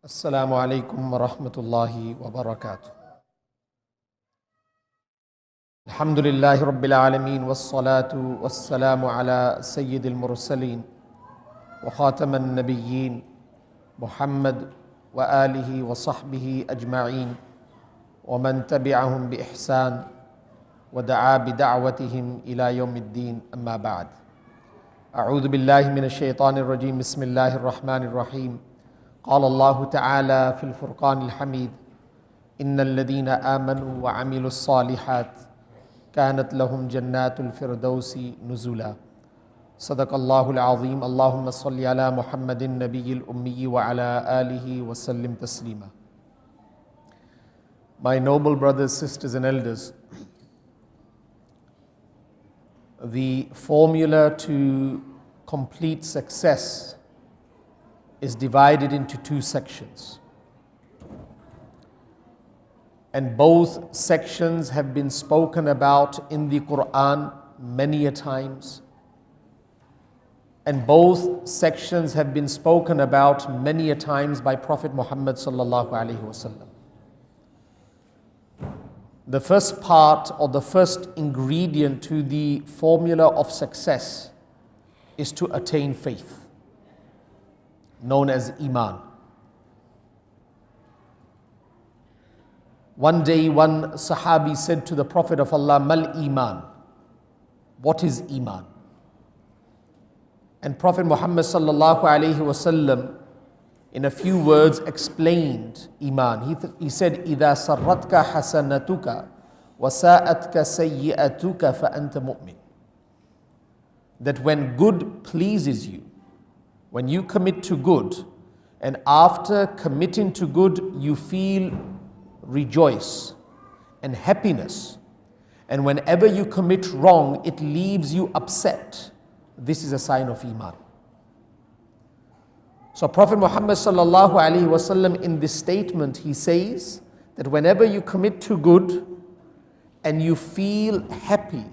السلام عليكم ورحمة الله وبركاته. الحمد لله رب العالمين والصلاة والسلام على سيد المرسلين وخاتم النبيين محمد وآله وصحبه أجمعين ومن تبعهم بإحسان ودعا بدعوتهم إلى يوم الدين. أما بعد، أعوذ بالله من الشيطان الرجيم. بسم الله الرحمن الرحيم. قال الله تعالى في الفرقان الحميد: إن الذين آمنوا وعملوا الصالحات كانت لهم جنات الفردوس نزلا. صدق الله العظيم. اللهم صل على محمد النبي الأمي وعلى آله وسلم تسليما. My noble brothers, sisters and elders, the formula to complete success is divided into two sections. And both sections have been spoken about in the Quran many a times. And both sections have been spoken about many a times by Prophet Muhammad sallallahu alaihi wasallam. The first part or the first ingredient to the formula of success is to attain faith, known as Iman. One day, one Sahabi said to the Prophet of Allah, Mal Iman? What is Iman? And Prophet Muhammad sallallahu alaihi wasallam, in a few words, explained Iman. He said, إِذَا سَرَّتْكَ حَسَنَتُكَ وَسَاءَتْكَ سَيِّئَتُكَ فَأَنْتَ مُؤْمِنٌ. That when good pleases you, when you commit to good, and after committing to good, you feel rejoice and happiness, and whenever you commit wrong, it leaves you upset, this is a sign of Iman. So Prophet Muhammad sallallahu alaihi wasallam, in this statement, he says that whenever you commit to good and you feel happy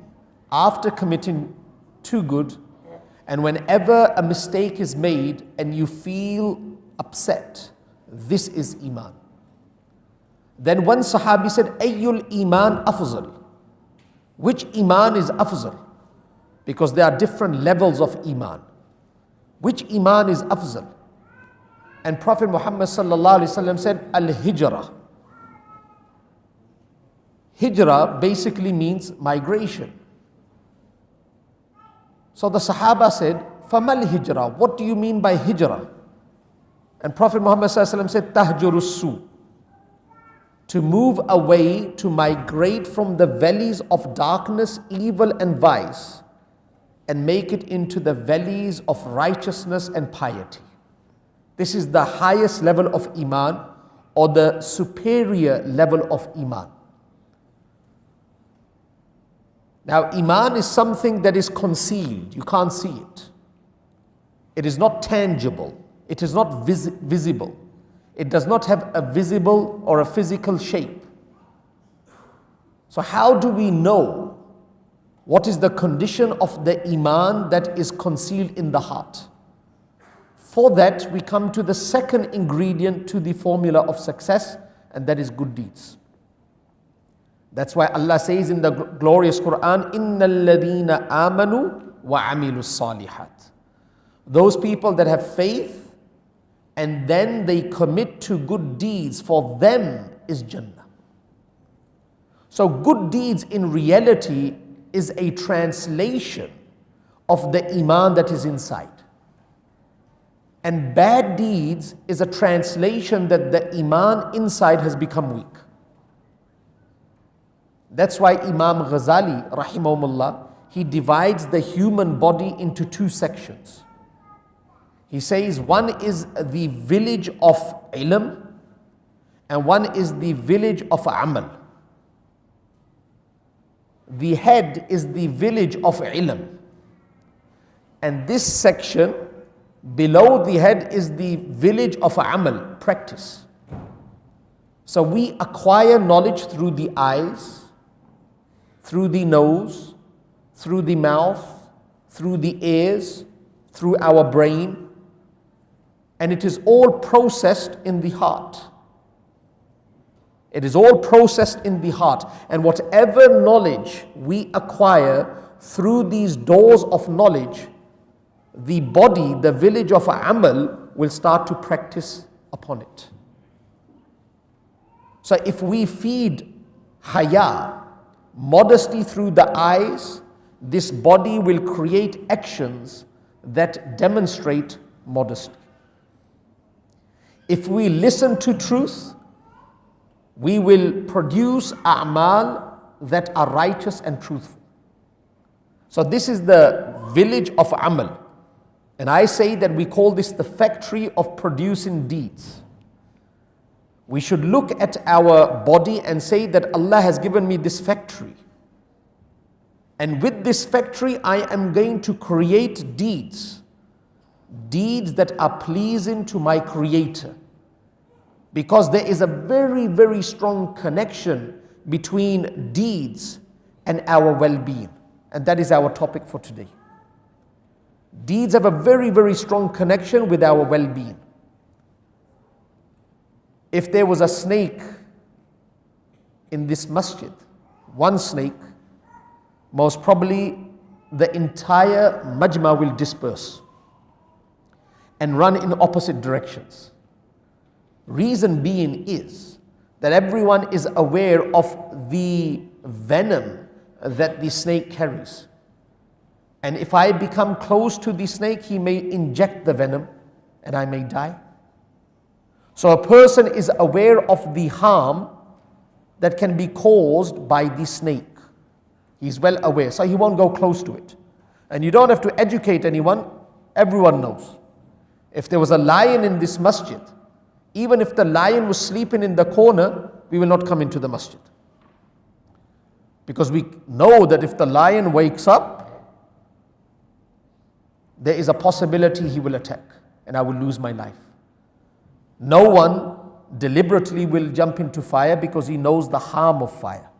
after committing to good, and whenever a mistake is made and you feel upset, this is Iman. Then one Sahabi said, Ayyul Iman afzal? Which Iman is afzal? Because there are different levels of Iman. Which Iman is afzal? And Prophet Muhammad sallallahu alaihi wasallam said, Al-Hijrah. Hijrah basically means migration. So the Sahaba said, Famal Hijrah? What do you mean by Hijrah? And Prophet Muhammad sallallahu alaihi wasallam said, Tahjurussu. To move away, to migrate from the valleys of darkness, evil and vice, and make it into the valleys of righteousness and piety. This is the highest level of Iman, or the superior level of Iman. Now, Iman is something that is concealed. You can't see it. It is not tangible. It is not visible. It does not have a visible or a physical shape. So how do we know what is the condition of the Iman that is concealed in the heart? For that, we come to the second ingredient to the formula of success, and that is good deeds. That's why Allah says in the glorious Quran, إِنَّ الَّذِينَ آمَنُوا وَعَمِلُوا الصَّالِحَاتِ. Those people that have faith and then they commit to good deeds, for them is Jannah. So good deeds in reality is a translation of the Iman that is inside. And bad deeds is a translation that the Iman inside has become weak. That's why Imam Ghazali, rahimahumullah, he divides the human body into two sections. He says one is the village of ilm and one is the village of amal. The head is the village of ilm, and this section below the head is the village of amal, practice. So we acquire knowledge through the eyes, through the nose, through the mouth, through the ears, through our brain. and it is all processed in the heart. It is all processed in the heart. And whatever knowledge we acquire through these doors of knowledge, the body, the village of amal, will start to practice upon it. So if we feed haya, modesty through the eyes, this body will create actions that demonstrate modesty. If we listen to truth, we will produce a'mal that are righteous and truthful. So this is the village of amal. And I say that we call this the factory of producing deeds. We should look at our body and say that Allah has given me this factory. And with this factory, I am going to create deeds. Deeds that are pleasing to my Creator. Because there is a very, very strong connection between deeds and our well-being. And that is our topic for today. Deeds have a very, very strong connection with our well-being. If there was a snake in this masjid, one snake, most probably the entire majma will disperse and run in opposite directions. Reason being is that everyone is aware of the venom that the snake carries. And if I become close to the snake, he may inject the venom and I may die. So a person is aware of the harm that can be caused by the snake. He's well aware, so he won't go close to it. And you don't have to educate anyone, everyone knows. If there was a lion in this masjid, even if the lion was sleeping in the corner, we will not come into the masjid. Because we know that if the lion wakes up, there is a possibility he will attack and I will lose my life. No one deliberately will jump into fire because he knows the harm of fire.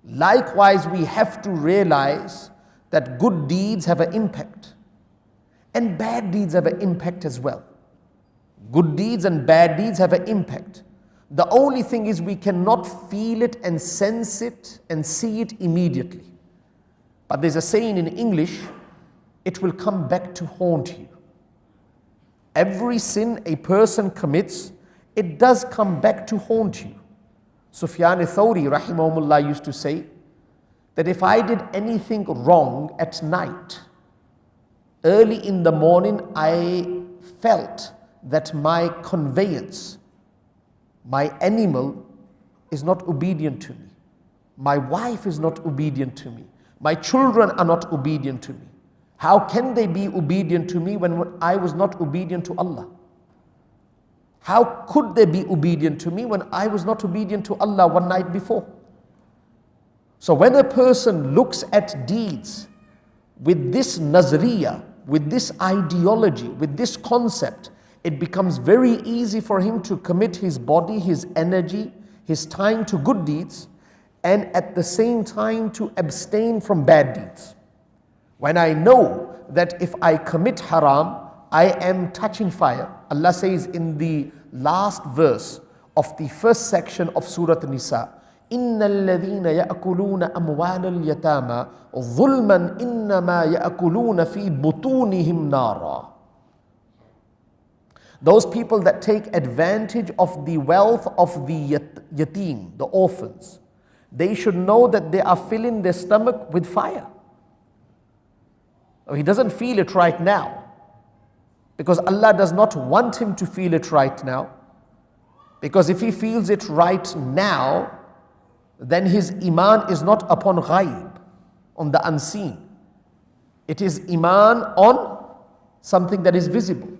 Likewise, we have to realize that good deeds have an impact and bad deeds have an impact as well. Good deeds and bad deeds have an impact. The only thing is we cannot feel it and sense it and see it immediately. But there's a saying in English, it will come back to haunt you. Every sin a person commits, it does come back to haunt you. Sufyan Thawri rahimahumullah used to say that if I did anything wrong at night, early in the morning I felt that my conveyance, my animal is not obedient to me. My wife is not obedient to me. My children are not obedient to me. How can they be obedient to me when I was not obedient to Allah? How could they be obedient to me when I was not obedient to Allah one night before? So when a person looks at deeds with this nazriya, with this ideology, with this concept, it becomes very easy for him to commit his body, his energy, his time to good deeds, and at the same time to abstain from bad deeds. When I know that if I commit haram, I am touching fire. Allah says in the last verse of the first section of Surah An-Nisa, إِنَّ الَّذِينَ يَأْكُلُونَ أَمْوَالَ الْيَتَامَى ظُلْمًا إِنَّمَا يَأْكُلُونَ فِي بُطُونِهِمْ نَارًا. Those people that take advantage of the wealth of the yatim, the orphans, they should know that they are filling their stomach with fire. He doesn't feel it right now because Allah does not want him to feel it right now, because if he feels it right now, then his iman is not upon ghaib, on the unseen. It is iman on something that is visible.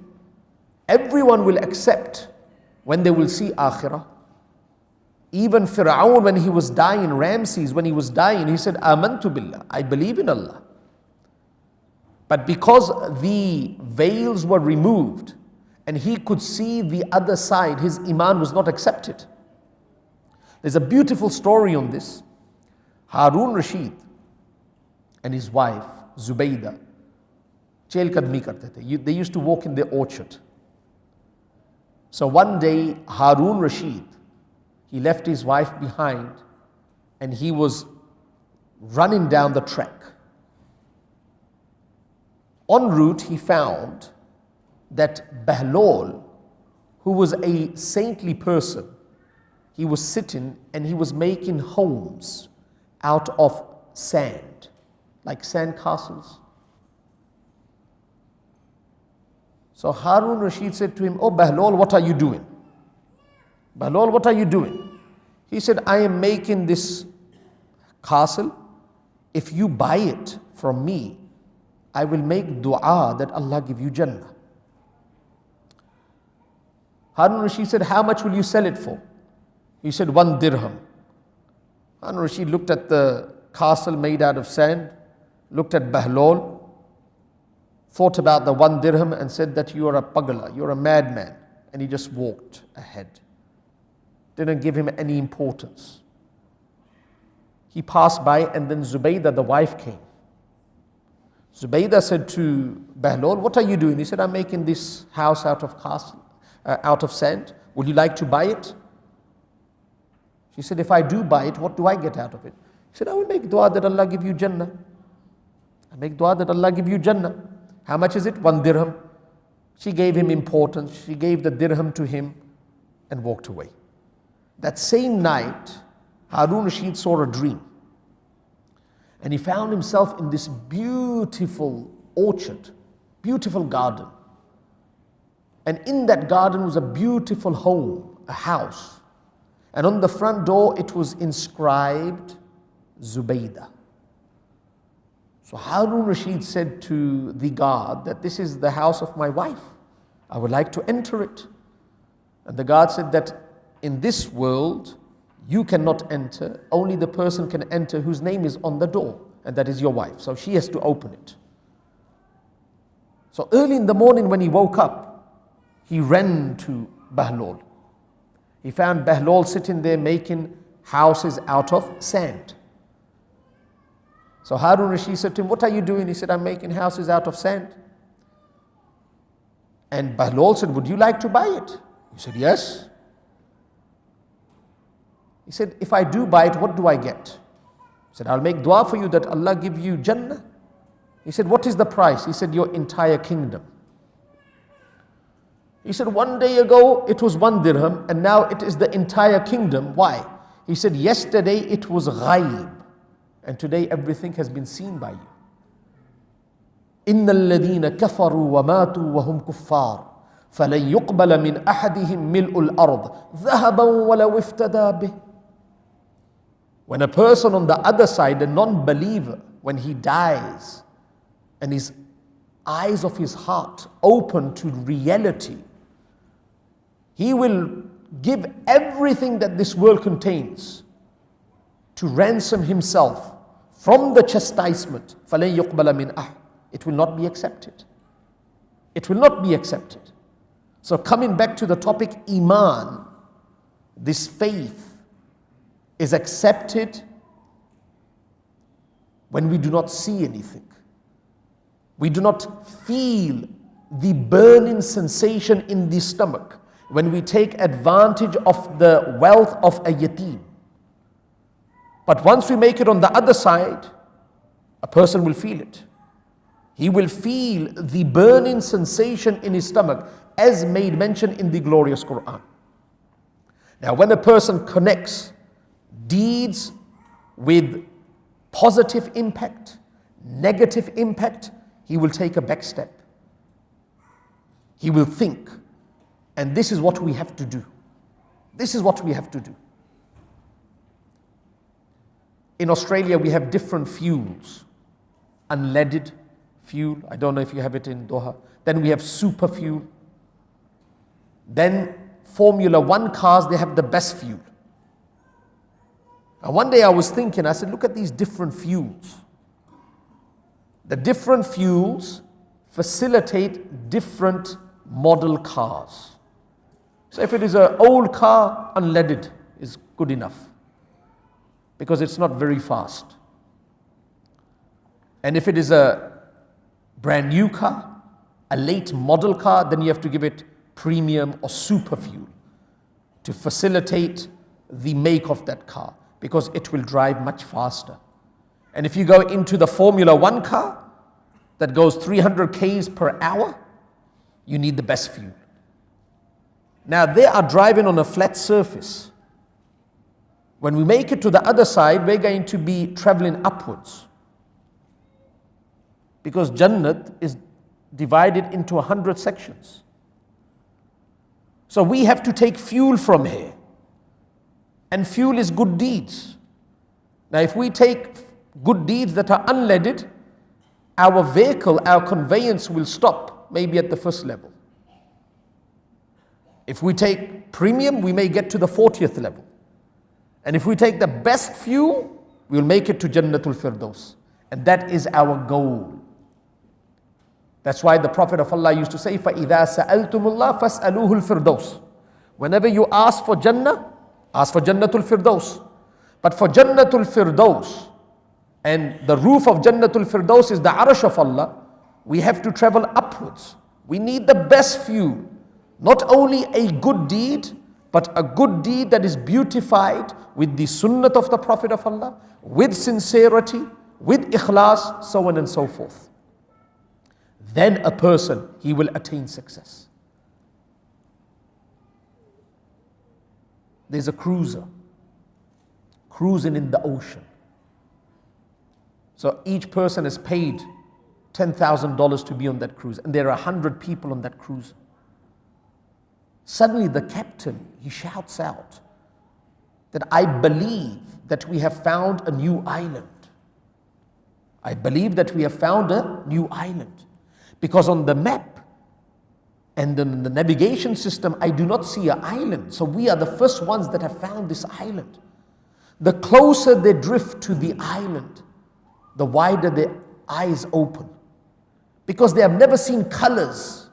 Everyone will accept when they will see akhirah. Even Fir'aun, when he was dying, Ramses, when he was dying, he said, Amantu billah, I believe in Allah. But because the veils were removed and he could see the other side, his iman was not accepted. There's a beautiful story on this. Harun Rashid and his wife, Zubaydah, chail kadmi karte the. They used to walk in their orchard. So one day, Harun Rashid, he left his wife behind and he was running down the track. En route, he found that Bahlol, who was a saintly person, he was sitting and he was making homes out of sand, like sand castles. So Harun Rashid said to him, "Oh Bahlol, what are you doing? Bahlol, what are you doing?" He said, "I am making this castle. If you buy it from me, I will make dua that Allah give you Jannah." Harun Rashid said, "How much will you sell it for?" He said, 1 dirham. Harun Rashid looked at the castle made out of sand, looked at Bahlol, thought about the 1 dirham and said that you are a pagala, you're a madman. And he just walked ahead. Didn't give him any importance. He passed by and then Zubaydah, the wife, came. Zubaydah said to Bahlol, "What are you doing?" He said, "I'm making this house out of sand. Would you like to buy it?" She said, "If I do buy it, what do I get out of it?" He said, "I will make dua that Allah give you Jannah. I make dua that Allah give you Jannah." How much is it? 1 dirham. She gave him importance. She gave the dirham to him and walked away. That same night, Harun Rashid saw a dream. And he found himself in this beautiful orchard, beautiful garden. And in that garden was a beautiful home, a house. And on the front door it was inscribed Zubaydah. So Harun Rashid said to the guard that this is the house of my wife. I would like to enter it. And the guard said that in this world you cannot enter, only the person can enter whose name is on the door, and that is your wife. So she has to open it. So early in the morning when he woke up, he ran to Bahlol. He found Bahlol sitting there making houses out of sand. So Harun Rashid said to him, "What are you doing?" He said, "I'm making houses out of sand." And Bahlol said, "Would you like to buy it?" He said, "Yes." He said, "If I do buy it, what do I get?" He said, "I'll make dua for you that Allah give you Jannah." He said, "What is the price?" He said, "Your entire kingdom." He said, "1 day ago it was 1 dirham and now it is the entire kingdom." Why? He said, "Yesterday it was ghaib and today everything has been seen by you." إِنَّ الَّذِينَ كَفَرُوا وَمَاتُوا وَهُمْ كُفَّارٌ فَلَنْ يُقْبَلَ مِنْ أَحَدِهِمْ مِلْءُ الْأَرْضِ ذَهَبًا وَلَوْ افْتَدَى بِهِ. When a person on the other side, a non-believer, when he dies and his eyes of his heart open to reality, he will give everything that this world contains to ransom himself from the chastisement. فَلَنْ يُقْبَلَ مِنْ أَحْدٍ. It will not be accepted. It will not be accepted. So coming back to the topic, Iman, this faith is accepted when we do not see anything. We do not feel the burning sensation in the stomach when we take advantage of the wealth of a yatim. But once we make it on the other side, a person will feel it. He will feel the burning sensation in his stomach, as made mention in the glorious Quran. Now, when a person connects deeds with positive impact, negative impact, he will take a back step. He will think. And this is what we have to do. This is what we have to do. In Australia, we have different fuels. Unleaded fuel. I don't know if you have it in Doha. Then we have super fuel. Then Formula One cars, they have the best fuel. And one day I was thinking, I said, look at these different fuels. The different fuels facilitate different model cars. So if it is an old car, unleaded is good enough because it's not very fast. And if it is a brand new car, a late model car, then you have to give it premium or super fuel to facilitate the make of that car, because it will drive much faster. And if you go into the Formula One car that goes 300 k's per hour, you need the best fuel. Now they are driving on a flat surface. When we make it to the other side, we're going to be traveling upwards, because Jannat is divided into 100 sections. So we have to take fuel from here. And fuel is good deeds. Now if we take good deeds that are unleaded, our vehicle, our conveyance will stop maybe at the first level. If we take premium, we may get to the 40th level. And if we take the best fuel, we'll make it to Jannatul Firdaus. And that is our goal. That's why the Prophet of Allah used to say, فَإِذَا سَأَلْتُمُ اللَّهَ فَاسْأَلُوهُ الْفِرْدَوْسِ. Whenever you ask for Jannah, ask for Jannatul Firdaus. But for Jannatul Firdaus, and the roof of Jannatul Firdaus is the Arsh of Allah, we have to travel upwards. We need the best fuel. Not only a good deed, but a good deed that is beautified with the sunnah of the Prophet of Allah, with sincerity, with ikhlas, so on and so forth. Then a person, he will attain success. There's a cruiser cruising in the ocean. So each person is paid $10,000 to be on that cruise, and there are 100 people on that cruiser. Suddenly the captain, he shouts out that I believe that we have found a new island. I believe that we have found a new island. Because on the map and in the navigation system, I do not see an island. So we are the first ones that have found this island. The closer they drift to the island, the wider their eyes open. Because they have never seen colors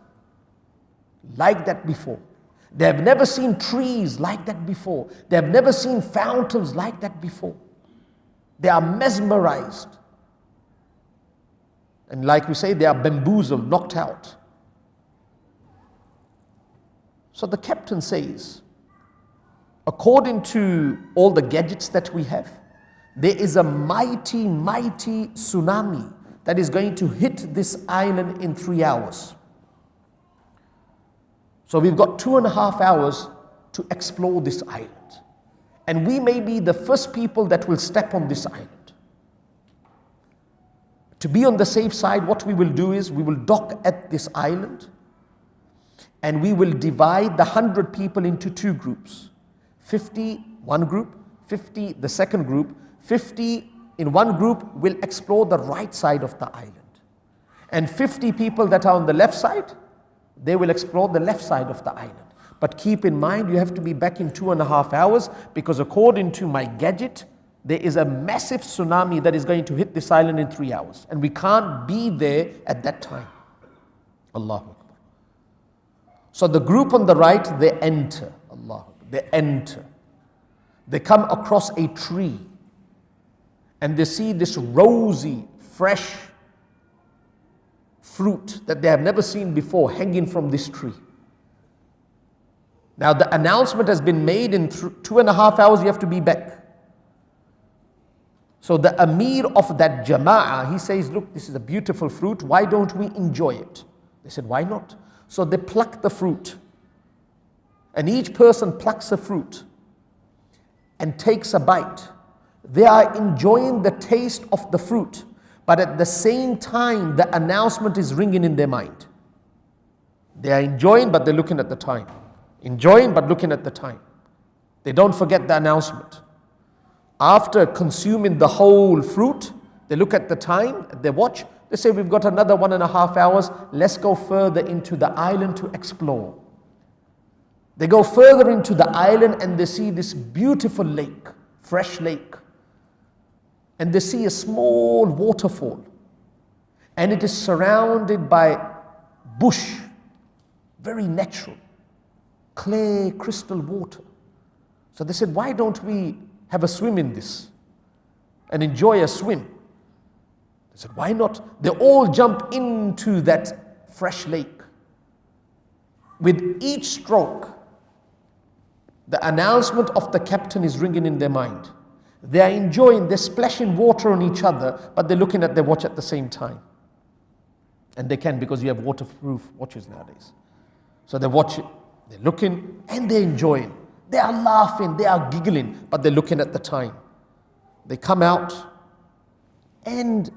like that before. They have never seen trees like that before. They have never seen fountains like that before. They are mesmerized. And like we say, they are bamboozled, knocked out. So the captain says, according to all the gadgets that we have, there is a mighty, mighty tsunami that is going to hit this island in 3 hours. So we've got 2.5 hours to explore this island. And we may be the first people that will step on this island. To be on the safe side, what we will do is we will dock at this island and we will divide the 100 people into 2 groups. 50 one group, 50 the second group. 50 in one group will explore the right side of the island. And 50 people that are on the left side, they will explore the left side of the island. But keep in mind, you have to be back in 2.5 hours, because according to my gadget, there is a massive tsunami that is going to hit this island in 3 hours. And we can't be there at that time. Allahu Akbar. So the group on the right, they enter. Allahu Akbar. They enter. They come across a tree. And they see this rosy, fresh fruit that they have never seen before hanging from this tree. Now the announcement has been made, in 2.5 hours you have to be back. So the Amir of that Jama'ah, he says, look, this is a beautiful fruit, why don't we enjoy it? They said, why not? So they pluck the fruit. And each person plucks a fruit and takes a bite. They are enjoying the taste of the fruit, but at the same time, the announcement is ringing in their mind. They are enjoying, but they're looking at the time. Enjoying, but looking at the time. They don't forget the announcement. After consuming the whole fruit, they look at the time, they watch, they say, we've got another 1.5 hours, let's go further into the island to explore. They go further into the island and they see this beautiful lake, fresh lake. And they see a small waterfall. And it is surrounded by bush, very natural, clear crystal water. So they said, why don't we have a swim in this and enjoy a swim? They said, why not? They all jump into that fresh lake. With each stroke, the announcement of the captain is ringing in their mind. They are enjoying, they're splashing water on each other, but they're looking at their watch at the same time. And they can, because you have waterproof watches nowadays. So they're watching, they're looking, and they're enjoying. They are laughing, they are giggling, but they're looking at the time. They come out, and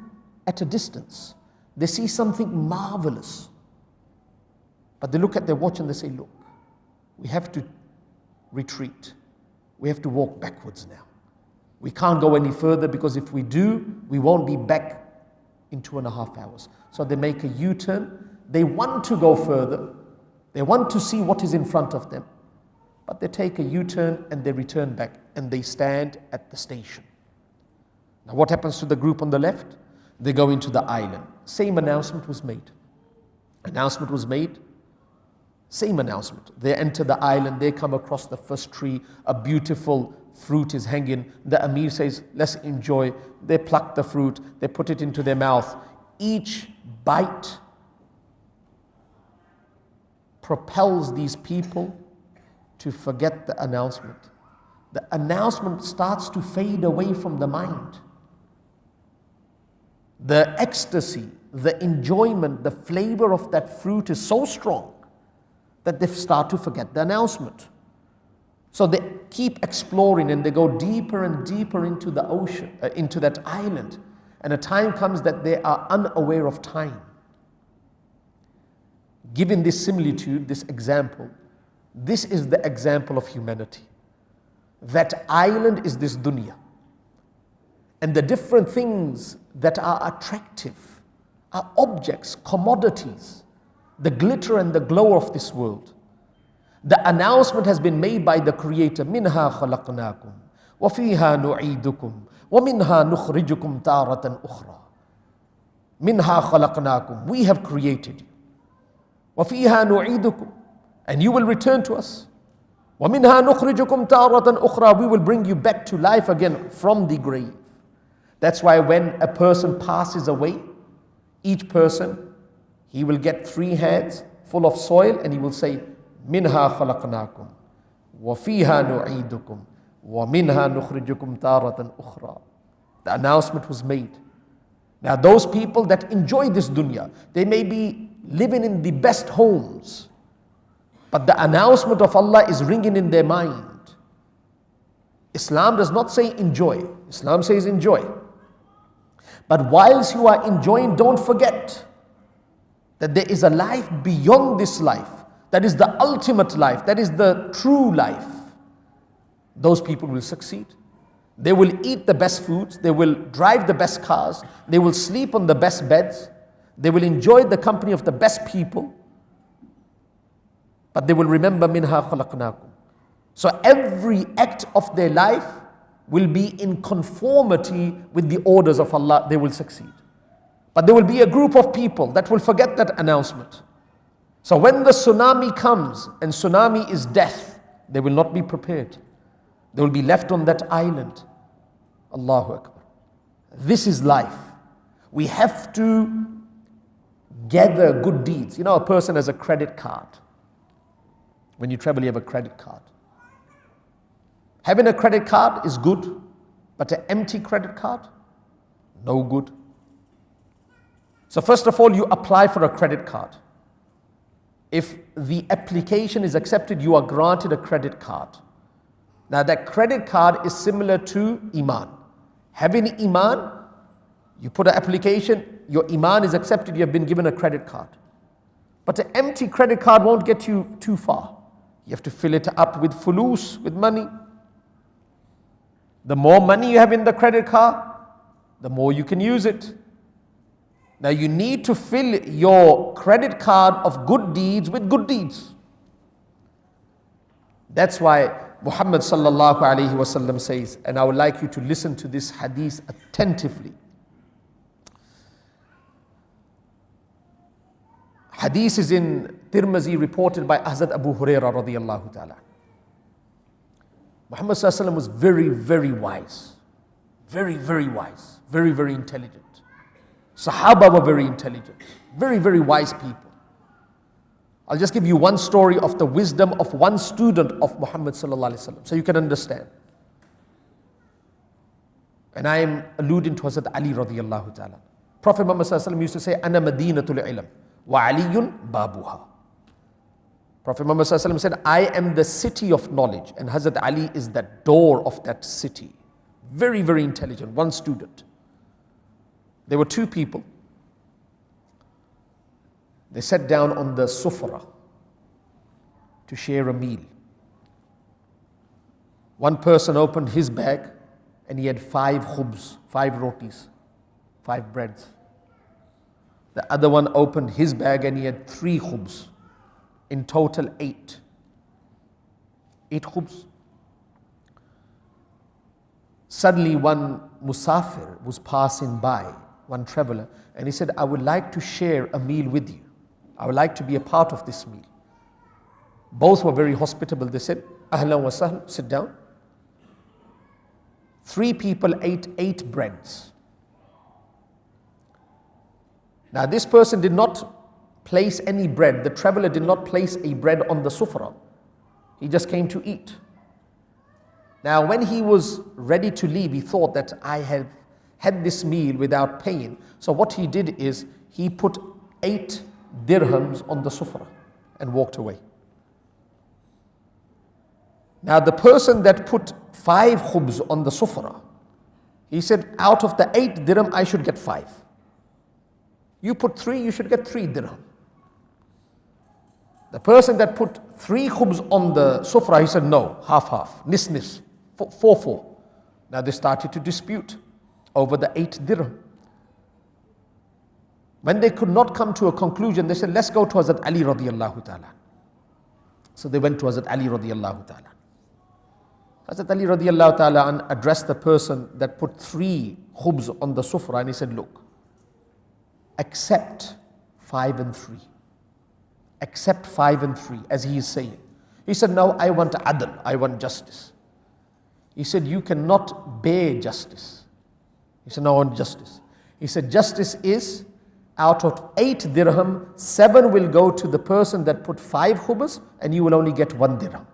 at a distance, they see something marvelous. But they look at their watch and they say, look, we have to retreat. We have to walk backwards now. We can't go any further, because if we do, we won't be back in 2.5 hours. So they make a U-turn. They want to go further. They want to see what is in front of them. But they take a U-turn and they return back, and they stand at the station. Now what happens to the group on the left? They go into the island. Same announcement was made. Announcement was made. Same announcement. They enter the island, they come across the first tree, a beautiful fruit is hanging. The Amir says, let's enjoy. They pluck the fruit, they put it into their mouth. Each bite propels these people to forget the announcement. The announcement starts to fade away from the mind. The ecstasy, the enjoyment, the flavor of that fruit is so strong that they start to forget the announcement. So they keep exploring, and they go deeper and deeper into the ocean, into that island. And a time comes that they are unaware of time. Given this similitude, this example, this is the example of humanity. That island is this dunya. And the different things that are attractive are objects, commodities, the glitter and the glow of this world. The announcement has been made by the Creator. Minha khalaqnakum, wa fiha nu'idukum, wa minha nukhrijukum taratan ukhra. Minha khalaqnakum, we have created you. Wa fiha nu'idukum, and you will return to us. Wa minha nukhrijukum taratan ukhra, we will bring you back to life again from the grave. That's why when a person passes away, each person, he will get 3 hands full of soil, and he will say, Minha khalaqnakum, wa fiha nu'idukum, wa minha nukhrijukum taratan ukhra. The announcement was made. Now those people that enjoy this dunya, they may be living in the best homes, but the announcement of Allah is ringing in their mind. Islam does not say enjoy. Islam says enjoy. But whilst you are enjoying, don't forget that there is a life beyond this life. That is the ultimate life. That is the true life. Those people will succeed. They will eat the best foods. They will drive the best cars. They will sleep on the best beds. They will enjoy the company of the best people. But they will remember minha khalaqnakum. So every act of their life will be in conformity with the orders of Allah. They will succeed. But there will be a group of people that will forget that announcement. So when the tsunami comes, and tsunami is death, they will not be prepared. They will be left on that island. Allahu Akbar. This is life. We have to gather good deeds. You know, a person has a credit card. When you travel, you have a credit card. Having a credit card is good, but an empty credit card, no good. So first of all, you apply for a credit card. If the application is accepted, you are granted a credit card. Now that credit card is similar to Iman. Having Iman, you put an application, your Iman is accepted, you have been given a credit card. But an empty credit card won't get you too far. You have to fill it up with fulus, with money. The more money you have in the credit card, the more you can use it. Now you need to fill your credit card of good deeds with good deeds. That's why Muhammad sallallahu alaihi wasallam says, and I would like you to listen to this hadith attentively. Hadith is in Tirmizi, reported by Hazrat Abu Hurairah radiyallahu ta'ala. Muhammad sallallahu alaihi wasallam was very, very wise. Very, very wise. Very, very intelligent. Sahaba were very intelligent. Very, very wise people. I'll just give you one story of the wisdom of one student of Muhammad sallallahu alaihi wasallam, so you can understand. And I am alluding to Hazrat Ali radiyallahu ta'ala. Prophet Muhammad sallallahu alaihi wasallam used to say, "Ana madinatul ilm, wa aliyun babuha." Prophet Muhammad sallallahu alaihi wasallam said, "I am the city of knowledge," and Hazrat Ali is that door of that city. Very, very intelligent, one student. There were two people. They sat down on the sufra to share a meal. One person opened his bag and he had 5 khubz, 5 rotis, 5 breads. The other one opened his bag and he had 3 khubz. In total 8. 8 khubz. Suddenly one musafir was passing by, one traveler, and he said, "I would like to share a meal with you. I would like to be a part of this meal." Both were very hospitable. They said, "Ahlan wa sahlan, sit down." 3 people ate 8 breads. Now this person did not place any bread. The traveler did not place a bread on the sufra. He just came to eat. Now when he was ready to leave, he thought that I have had this meal without paying. So what he did is he put 8 dirhams on the sufra and walked away. Now the person that put 5 khubz on the sufra, he said, out of the 8 dirham, I should get 5. You put 3, you should get 3 dirham. The person that put 3 khubz on the sufra, he said, no, half, nis, 4. Now they started to dispute over the 8 dirham. When they could not come to a conclusion, they said, let's go to Hazrat Ali radiyallahu ta'ala. So they went to Hazrat Ali radiyallahu ta'ala. Hazrat Ali radiyallahu ta'ala addressed the person that put 3 khubz on the sufra and he said, look, accept 5 and 3. Accept 5 and 3, as he is saying. He said, no, I want adl, I want justice. He said, you cannot bear justice. He said, no, I want justice. He said, justice is, out of 8 dirham, 7 will go to the person that put 5 khubz and you will only get 1 dirham.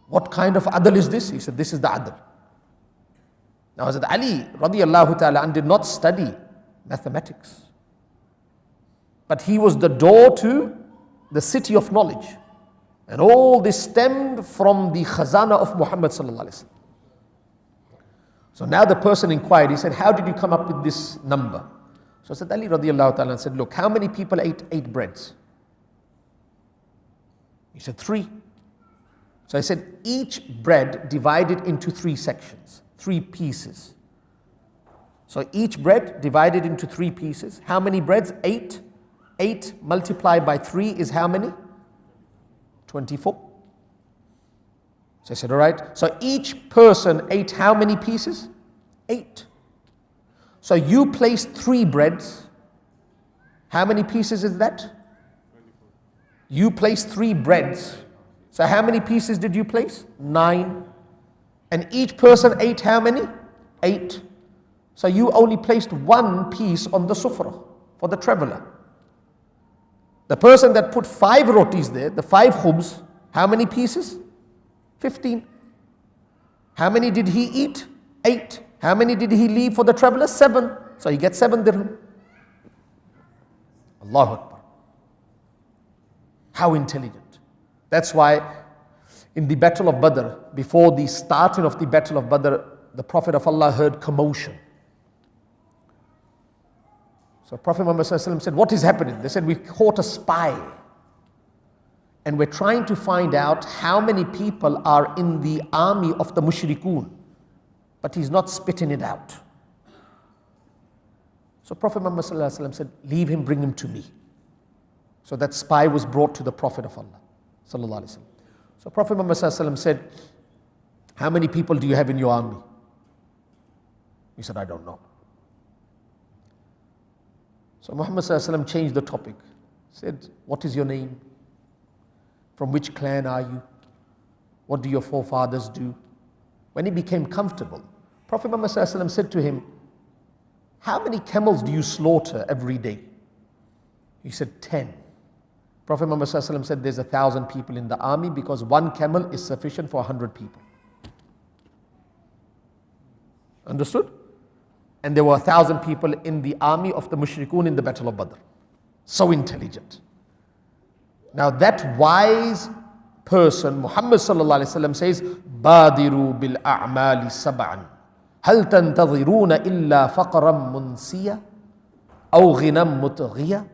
What kind of adl is this? He said, this is the adl. Now Hazrat Ali radiyallahu ta'ala did not study mathematics, but he was the door to the city of knowledge. And all this stemmed from the khazana of Muhammad sallallahu alaihi wasallam. So now the person inquired, he said, how did you come up with this number? So Hazrat Ali radiyallahu ta'ala said, look, how many people ate 8 breads? He said, 3. So I said, each bread divided into 3 sections, 3 pieces. So each bread divided into 3 pieces. How many breads? 8. 8 multiplied by 3 is how many? 24. So I said, all right. So each person ate how many pieces? 8. So you placed 3 breads. How many pieces is that? 24. You placed 3 breads. So how many pieces did you place? 9. And each person ate how many? 8. So you only placed 1 piece on the sufra for the traveler. The person that put 5 rotis there, the 5 khubz, how many pieces? 15. How many did he eat? 8. How many did he leave for the traveler? 7. So he gets 7 dirham. Allahu Akbar. How intelligent. That's why in the Battle of Badr, before the starting of the Battle of Badr, the Prophet of Allah heard commotion. So Prophet Muhammad said, what is happening? They said, we caught a spy. And we're trying to find out how many people are in the army of the mushrikun. But he's not spitting it out. So Prophet Muhammad said, leave him, bring him to me. So that spy was brought to the Prophet of Allah. So Prophet Muhammad said, how many people do you have in your army? He said, I don't know. So Muhammad changed the topic. Said, what is your name? From which clan are you? What do your forefathers do? When he became comfortable, Prophet Muhammad said to him, how many camels do you slaughter every day? He said 10. Prophet Muhammad ﷺ said there's 1,000 people in the army because one camel is sufficient for 100 people. Understood? And there were 1,000 people in the army of the mushrikun in the Battle of Badr. So intelligent. Now that wise person, Muhammad ﷺ says, بادروا بالأعمال سبعا هل تنتظرون إلا فقرا منسيا أو غنى مطغيا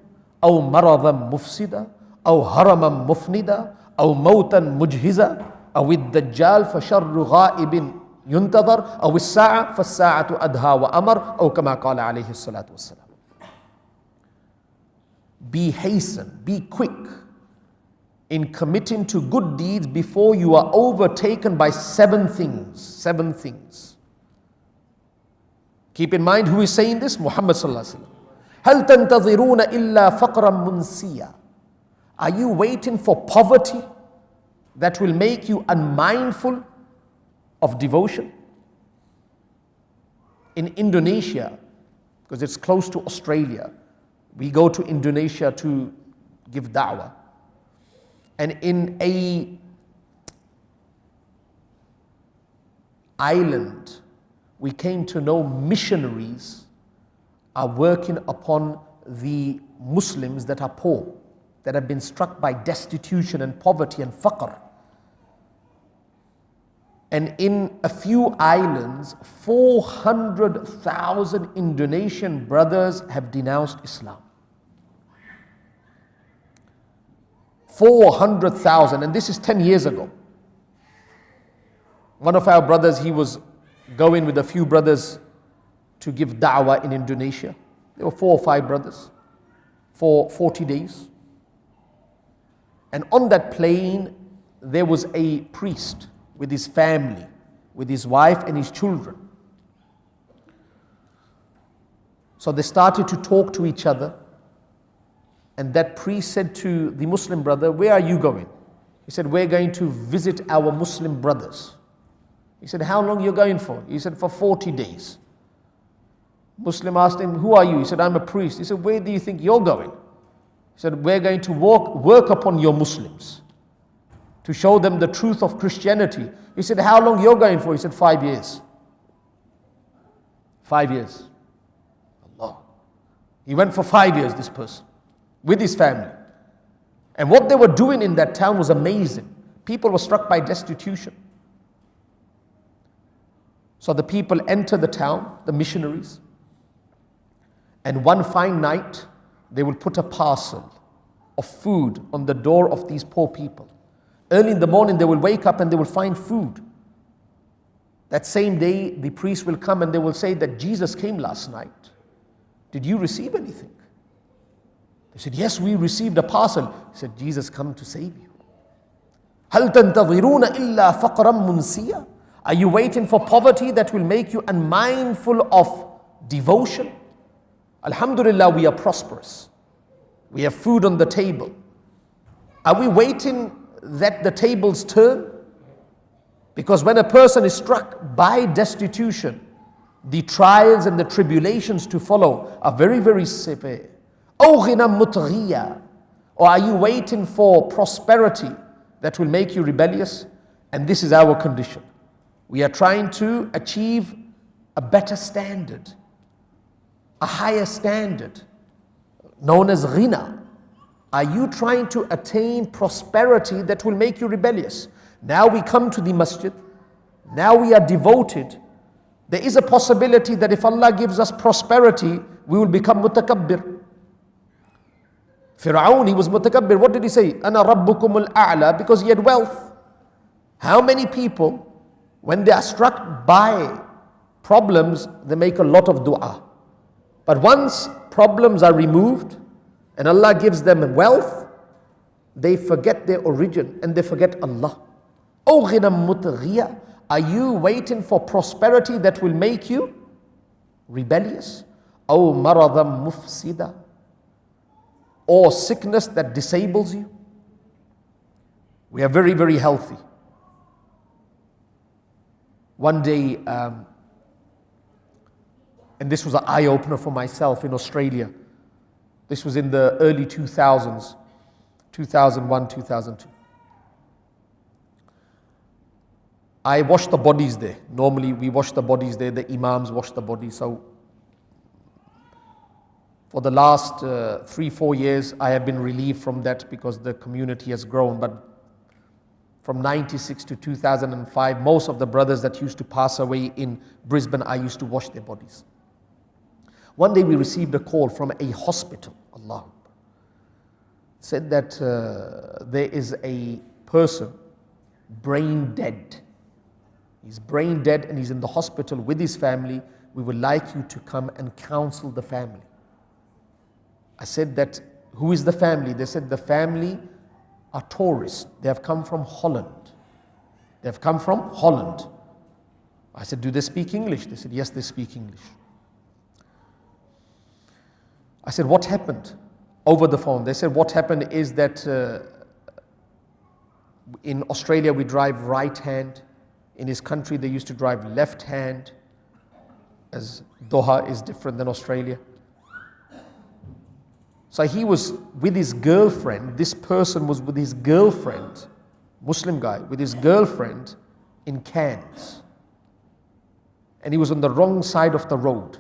أو مرضا مفسدا أو هرما مفندا أو موتا مجهزا أو الدجال فشر غائب ينتظر أو الساعة فالساعة أدهى وأمر أو كما قال عليه الصلاة والسلام. Be hasten, be quick in committing to good deeds before you are overtaken by 7 things. 7 things. Keep in mind who is saying this? Muhammad sallallahu alaihi wasallam. هل تنتظرون إلا فقرا منسيا. Are you waiting for poverty that will make you unmindful of devotion? In Indonesia, because it's close to Australia, we go to Indonesia to give da'wah. And in a island, we came to know missionaries are working upon the Muslims that are poor, that have been struck by destitution and poverty and faqr. And in a few islands, 400,000 Indonesian brothers have denounced Islam. 400,000, and this is 10 years ago. One of our brothers, he was going with a few brothers to give da'wah in Indonesia. There were 4 or 5 brothers for 40 days. And on that plane, there was a priest with his family, with his wife and his children. So they started to talk to each other. And that priest said to the Muslim brother, "Where are you going?" He said, "We're going to visit our Muslim brothers." He said, "How long are you going for?" He said, "For 40 days. Muslim asked him, "Who are you?" He said, "I'm a priest." He said, "Where do you think you're going?" He said, "We're going to work upon your Muslims to show them the truth of Christianity." He said, "How long you're going for?" He said, 5 years. 5 years. Allah. He went for 5 years, this person, with his family. And what they were doing in that town was amazing. People were struck by destitution. So the people entered the town, the missionaries, and one fine night, they will put a parcel of food on the door of these poor people. Early in the morning, they will wake up and they will find food. That same day, the priest will come and they will say that Jesus came last night. Did you receive anything? They said, "Yes, we received a parcel." He said, "Jesus come to save you." هَلْ تَنْتَظِرُونَ إِلَّا فَقْرًا مُنْسِيًا. Are you waiting for poverty that will make you unmindful of devotion? Alhamdulillah, we are prosperous. We have food on the table. Are we waiting that the tables turn? Because when a person is struck by destitution, the trials and the tribulations to follow are very, very severe. أَوْ غِنًى مُطْغِيًّا. Or are you waiting for prosperity that will make you rebellious? And this is our condition. We are trying to achieve a better standard, a higher standard, known as ghina. Are you trying to attain prosperity that will make you rebellious? Now we come to the masjid. Now we are devoted. There is a possibility that if Allah gives us prosperity, we will become mutakabbir. Fir'aun, he was mutakabbir. What did he say? Ana rabbukumul a'la, because he had wealth. How many people, when they are struck by problems, they make a lot of dua. But once problems are removed and Allah gives them wealth, they forget their origin and they forget Allah. Oh, ghinam mutghiya. Are you waiting for prosperity that will make you rebellious? Oh, maradam mufsida. Or sickness that disables you? We are very, very healthy. One day, and this was an eye-opener for myself in Australia, This was in the early 2000s, 2001, 2002. I washed the bodies there. Normally we wash the bodies there, the imams wash the bodies. So for the last 3-4 years, I have been relieved from that because the community has grown. But from 96 to 2005, most of the brothers that used to pass away in Brisbane, I used to wash their bodies. One day we received a call from a hospital, Allah, said that there is a person brain dead. He's brain dead and he's in the hospital with his family. We would like you to come and counsel the family. I said that, who is the family? They said the family are tourists. They have come from Holland. They have come from Holland. I said, do they speak English? They said, yes, they speak English. I said, what happened? Over the phone. They said, what happened is that in Australia we drive right hand. In his country they used to drive left hand, as Doha is different than Australia. So he was with his girlfriend. This person was with his girlfriend, Muslim guy, with his girlfriend in Cairns. And he was on the wrong side of the road.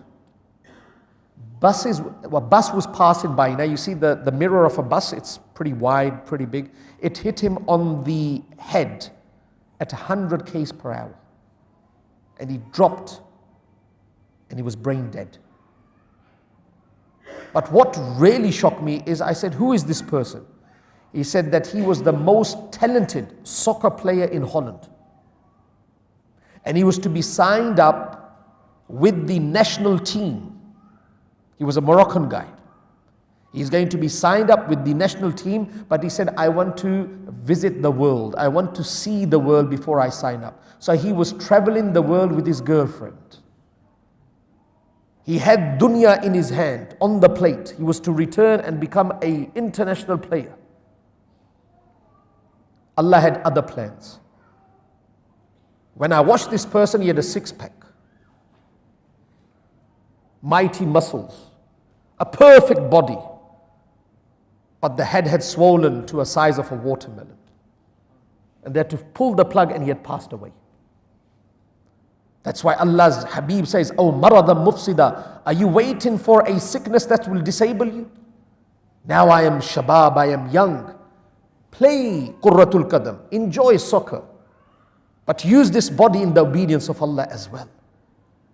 A bus was passing by. Now you see the mirror of a bus, it's pretty wide, pretty big. It hit him on the head at 100 km per hour. And he dropped and he was brain dead. But what really shocked me is I said, who is this person? He said that he was the most talented soccer player in Holland. And he was to be signed up with the national team. He was a Moroccan guy. He's going to be signed up with the national team, but he said, I want to visit the world. I want to see the world before I sign up. So he was traveling the world with his girlfriend. He had dunya in his hand, on the plate. He was to return and become an international player. Allah had other plans. When I watched this person, he had a six-pack. Mighty muscles. A perfect body. But the head had swollen to a size of a watermelon. And they had to pull the plug and he had passed away. That's why Allah's Habib says, Oh maradan mufsida, are you waiting for a sickness that will disable you? Now I am shabab, I am young. Play qurratul qadam, enjoy soccer. But use this body in the obedience of Allah as well.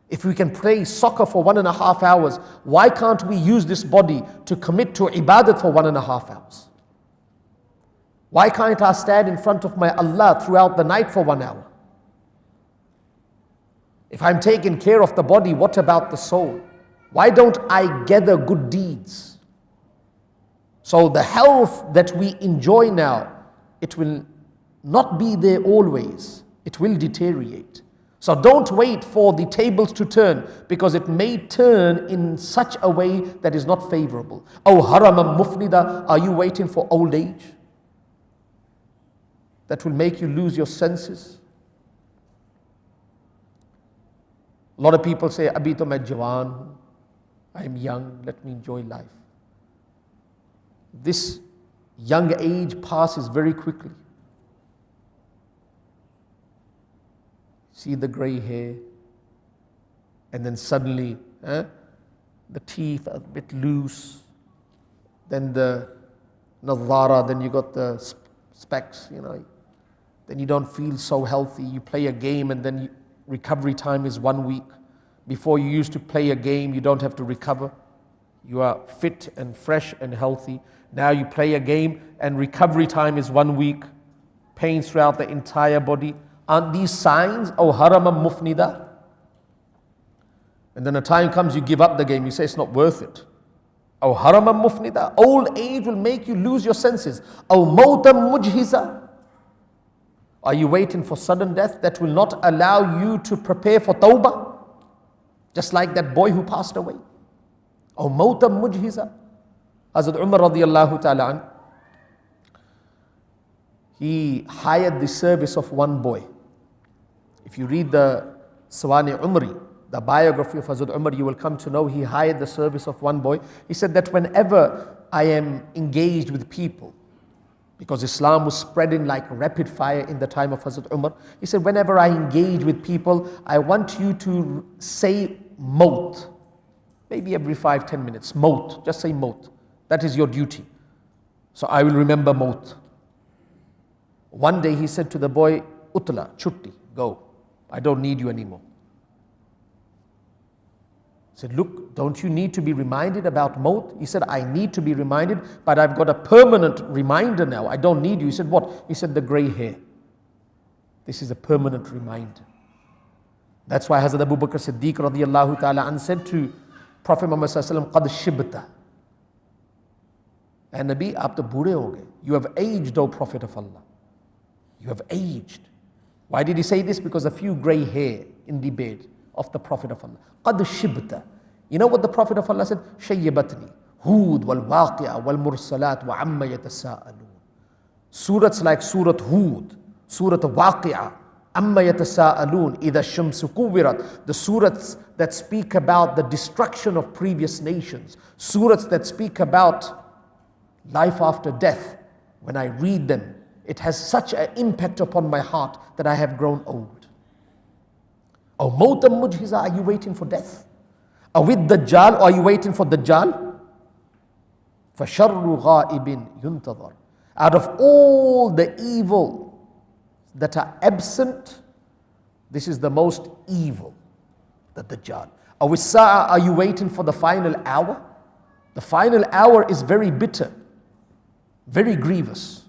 If we can play soccer for 1.5 hours, why can't we use this body to commit to ibadat for 1.5 hours? Why can't I stand in front of my Allah throughout the night for 1 hour? If I'm taking care of the body, what about the soul? Why don't I gather good deeds? So the health that we enjoy now, it will not be there always. It will deteriorate. So don't wait for the tables to turn, because it may turn in such a way that is not favorable. Oh haraman mufnida, are you waiting for old age? That will make you lose your senses. A lot of people say, Abhi to main jawan hu. I am young, let me enjoy life. This young age passes very quickly. See the grey hair, and then suddenly the teeth are a bit loose, then the nadhara, then you got the specs, then you don't feel so healthy. You play a game and then recovery time is 1 week. Before you used to play a game, you don't have to recover. You are fit and fresh and healthy. Now you play a game and recovery time is 1 week. Pains throughout the entire body. Aren't these signs? Oh, haraman mufnida. And then a time comes you give up the game. You say it's not worth it. Oh, haraman mufnida. Old age will make you lose your senses. Oh, mawtan mujhiza. Are you waiting for sudden death that will not allow you to prepare for tawbah? Just like that boy who passed away. Oh, mawtan mujhiza. Hazrat Umar radiyallahu ta'ala an, he hired the service of one boy. If you read the Sawani Umri, the biography of Hazrat Umar, you will come to know he hired the service of one boy. He said that whenever I am engaged with people, because Islam was spreading like rapid fire in the time of Hazrat Umar, he said, whenever I engage with people, I want you to say maut. Maybe every 5-10 minutes, maut, just say maut. That is your duty. So I will remember maut. One day he said to the boy, Utla, chutti, go. I don't need you anymore. He said, look, don't you need to be reminded about maut? He said, I need to be reminded, but I've got a permanent reminder now. I don't need you. He said, what? He said, the grey hair. This is a permanent reminder. That's why Hazrat Abu Bakr Siddiq radiyallahu ta'ala an said to Prophet Muhammad sallallahu alaihi wasallam, qad shibta. And Nabi, aap to boode ho gaye. You have aged, O Prophet of Allah. You have aged. Why did he say this? Because a few grey hair in the beard of the Prophet of Allah. قَدْ شِبْتَ. You know what the Prophet of Allah said? شَيِّبَتْنِي هُود وَالْوَاقِعَ وَالْمُرْسَلَاتِ وَعَمَّ يَتَسَاءَلُونَ. Surahs like Surah Hud, Surah Waqi'ah, Amma yatasa'aloon, idha shamsu kuwirat. The surahs that speak about the destruction of previous nations. Surahs that speak about life after death. When I read them, it has such an impact upon my heart that I have grown old. Oh, mawtam mujhiza, are you waiting for death? Or with Dajjal, or are you waiting for Dajjal? فَشَرُّ غَائِبٍ يُنْتَظَرُ. Out of all the evil that are absent, this is the most evil, the Dajjal. Or with Sa'a, are you waiting for the final hour? The final hour is very bitter, very grievous.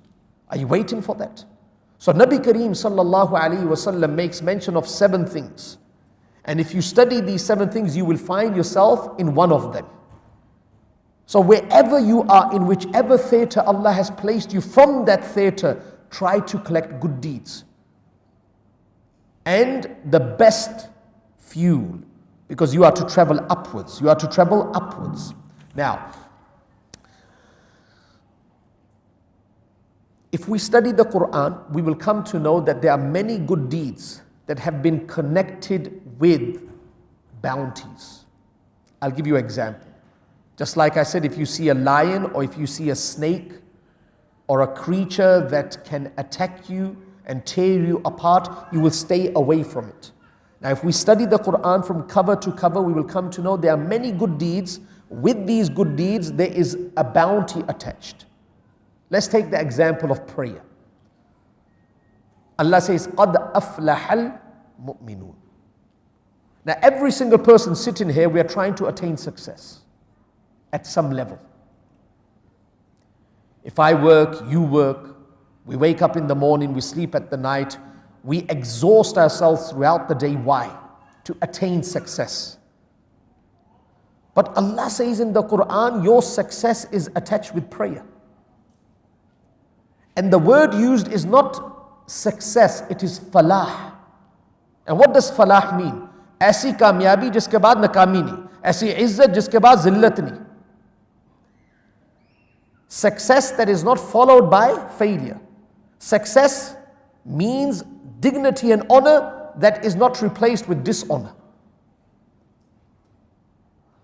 Are you waiting for that? So Nabi Kareem sallallahu alayhi wasallam makes mention of 7 things. And if you study these 7 things, you will find yourself in one of them. So wherever you are, in whichever theater Allah has placed you, from that theater, try to collect good deeds. And the best fuel, because you are to travel upwards. You are to travel upwards. Now, if we study the Quran, we will come to know that there are many good deeds that have been connected with bounties. I'll give you an example. Just like I said, if you see a lion or if you see a snake or a creature that can attack you and tear you apart, you will stay away from it. Now, if we study the Quran from cover to cover, we will come to know there are many good deeds. With these good deeds, there is a bounty attached. Let's take the example of prayer. Allah says, قَدْ أَفْلَحَ الْمُؤْمِنُونَ. Now, every single person sitting here, we are trying to attain success at some level. If I work, you work, we wake up in the morning, we sleep at the night, we exhaust ourselves throughout the day. Why? To attain success. But Allah says in the Quran, your success is attached with prayer. And the word used is not success, it is falah. And what does falah mean? ऐसी कामयाबी जिसके बाद नाकामी नहीं, ऐसी इज्जत जिसके बाद जिल्लत नहीं. Success that is not followed by failure. Success means dignity and honor that is not replaced with dishonor.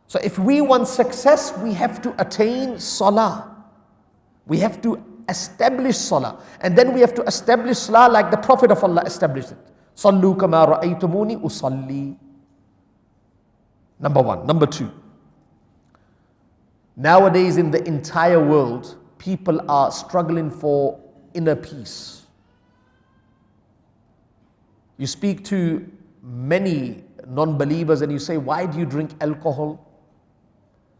So if we want success, we have to attain salah. We have to establish salah. And then we have to establish salah like the Prophet of Allah established it. Sallu kama ra'aytumuni usalli. Number 1. Number 2. Nowadays in the entire world, people are struggling for inner peace. You speak to many non-believers and you say, why do you drink alcohol?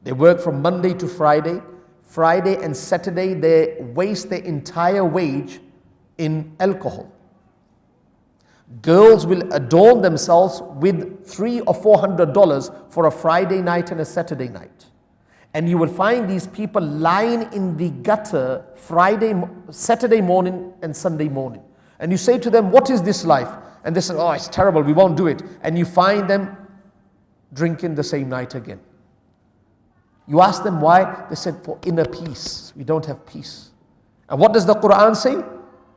They work from Monday to Friday. Friday and Saturday, they waste their entire wage in alcohol. Girls will adorn themselves with $300 or $400 for a Friday night and a Saturday night. And you will find these people lying in the gutter Saturday morning and Sunday morning. And you say to them, what is this life? And they say, oh, it's terrible, we won't do it. And you find them drinking the same night again. You ask them why? They said, for inner peace. We don't have peace. And what does the Quran say?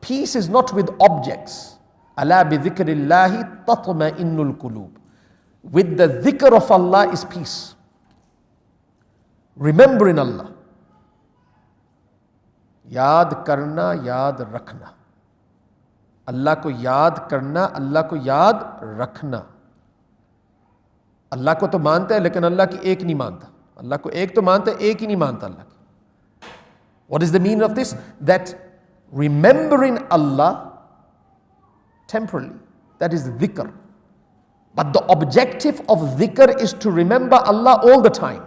Peace is not with objects. Ala bi dhikrillahi tatma'innul qulub. with the dhikr of Allah is peace. Remembering Allah. Yaad karna, yaad rakhna. Allah ko yaad karna, Allah ko yaad rakhna. Allah ko to manta hai, lekin Allah ki ek nahi manta. Allah ko ek to manta hai, ek hi nahi manta Allah ki. What is the meaning of this? That remembering Allah temporarily, that is dhikr. But the objective of dhikr is to remember Allah all the time.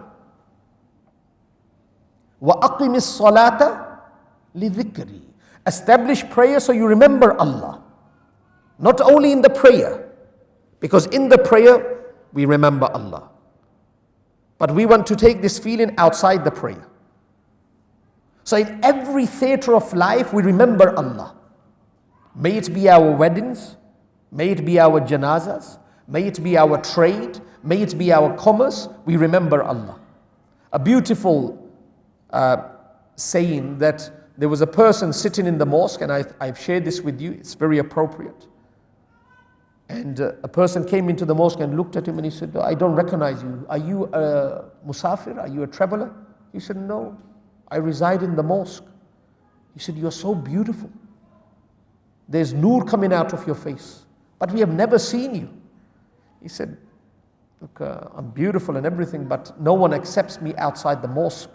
وَأَقِمِ الصَّلَاةَ لِذِكْرِي. Establish prayer so you remember Allah. Not only in the prayer, because in the prayer we remember Allah. But we want to take this feeling outside the prayer. So in every theater of life we remember Allah. May it be our weddings, may it be our janazas, may it be our trade, may it be our commerce, we remember Allah. A beautiful saying that there was a person sitting in the mosque, and I've shared this with you, it's very appropriate. And a person came into the mosque and looked at him and he said, I don't recognize you. Are you a musafir? Are you a traveler? He said, no, I reside in the mosque. He said, you're so beautiful. There's noor coming out of your face, but we have never seen you. He said, look, I'm beautiful and everything, but no one accepts me outside the mosque.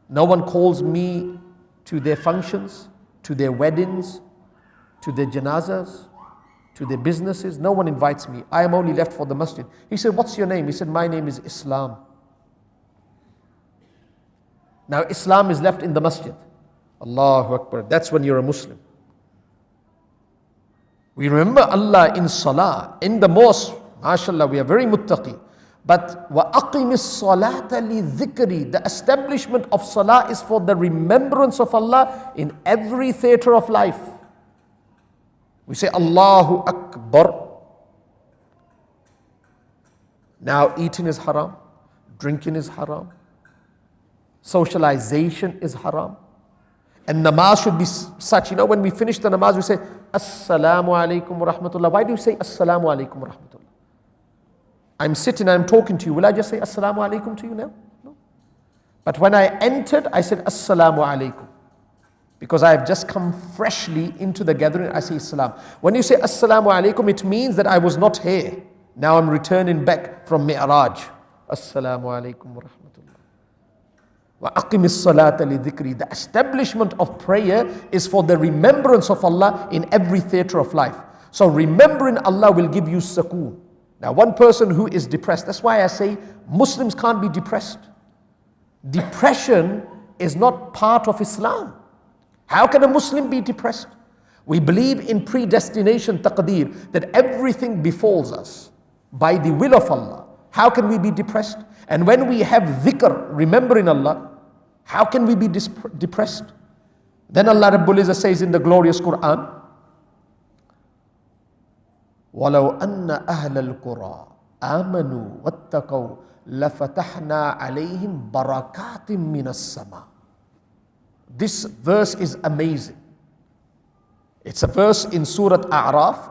No one calls me to their functions, to their weddings, to their janazas, to their businesses. No one invites me. I am only left for the masjid. He said, what's your name? He said, my name is Islam. Now Islam is left in the masjid. Allahu Akbar. That's when you're a Muslim. We remember Allah in salah, in the mosque. MashaAllah, we are very muttaqi. But وَأَقِمِ الصَّلَاةَ لِذِكْرِ. The establishment of salah is for the remembrance of Allah in every theater of life. We say Allahu Akbar. Now eating is haram, drinking is haram, socialization is haram. And namaz should be such, when we finish the namaz we say Assalamu alaikum wa rahmatullah. Why do you say Assalamu alaikum wa rahmatullah? I'm sitting, I'm talking to you. Will I just say Assalamu alaikum to you now? No. But when I entered, I said Assalamu alaikum. Because I have just come freshly into the gathering, I say Assalam. When you say Assalamu alaikum, it means that I was not here. Now I'm returning back from Mi'raj. Assalamu alaikum wa rahmatullah. Wa aqimis salata li dhikri. The establishment of prayer is for the remembrance of Allah in every theater of life. So remembering Allah will give you sukoon. Now one person who is depressed, that's why I say Muslims can't be depressed. Depression is not part of Islam. How can a Muslim be depressed? We believe in predestination, taqdeer, that everything befalls us by the will of Allah. How can we be depressed? And when we have dhikr, remembering Allah, how can we be depressed? Then Allah Rabbul Izzah says in the glorious Quran, وَلَوْ أَنَّ أَهْلَ الْقُرَىٰ آمَنُوا وَاتَّقَوْا لَفَتَحْنَا عَلَيْهِمْ بَرَكَاتٍ مِّنَ السَّمَاءِ. This verse is amazing. It's a verse in Surah A'raf,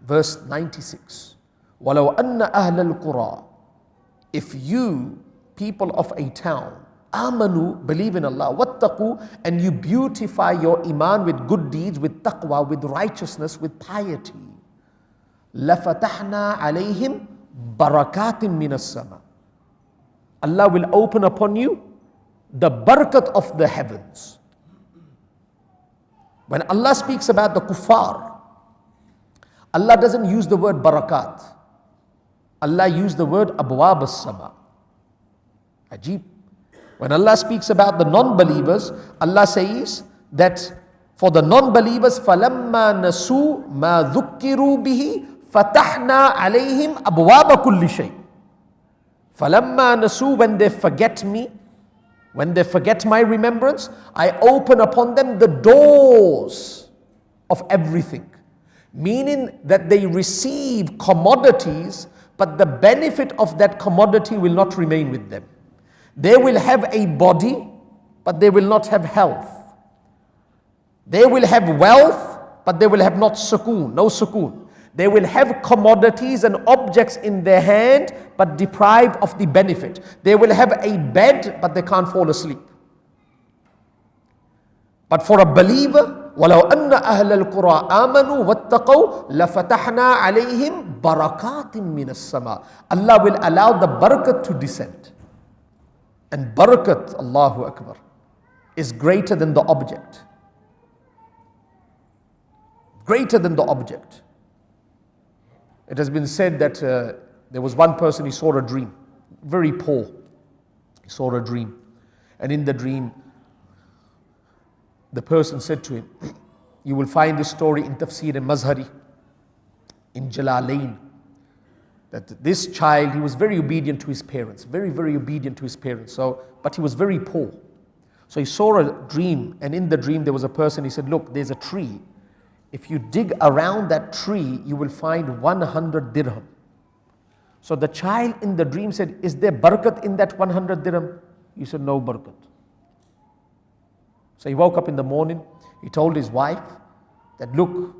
verse 96. وَلَوْ أَنَّ أَهْلَ الْقُرَىٰ. If you, people of a town, amanu, believe in Allah, wattaqu, and you beautify your iman with good deeds, with taqwa, with righteousness, with piety, لَفَتَحْنَا عَلَيْهِمْ بَرَكَاتٍ مِّنَ السَّمَاءِ. Allah will open upon you the barakat of the heavens. When Allah speaks about the kuffar, Allah doesn't use the word barakat. Allah used the word abwab as-sama. Ajib. When Allah speaks about the non-believers, Allah says that for the non-believers, فَلَمَّا نَسُوا مَا ذُكِّرُوا بِهِ فَتَحْنَا عَلَيْهِمْ أَبْوَابَ كُلِّ شَيْءٍ. فَلَمَّا نَسُوا, when they forget me, when they forget my remembrance, I open upon them the doors of everything. Meaning that they receive commodities, but the benefit of that commodity will not remain with them. They will have a body, but they will not have health. They will have wealth, but they will have not sukoon, no sukoon. They will have commodities and objects in their hand, but deprived of the benefit. They will have a bed, but they can't fall asleep. But for a believer, وَلَوْ أَنَّ أَهْلَ الْقُرَىٰ آمَنُوا وَاتَّقَوْا لَفَتَحْنَا عَلَيْهِمْ بَرَكَاتٍ مِّنَ السَّمَاءِ. Allah will allow the barakat to descend. And barakat, Allahu Akbar, is greater than the object. Greater than the object. It has been said that there was one person, he saw a dream, very poor. He saw a dream. And in the dream, the person said to him, you will find this story in Tafsir and Mazhari, in Jalalain, that this child, he was very obedient to his parents, very, very obedient to his parents. But he was very poor. So he saw a dream, and in the dream there was a person, he said, look, there's a tree. If you dig around that tree, you will find 100 dirham. So the child in the dream said, is there barakat in that 100 dirham? He said, no barakat. So he woke up in the morning, he told his wife that, look,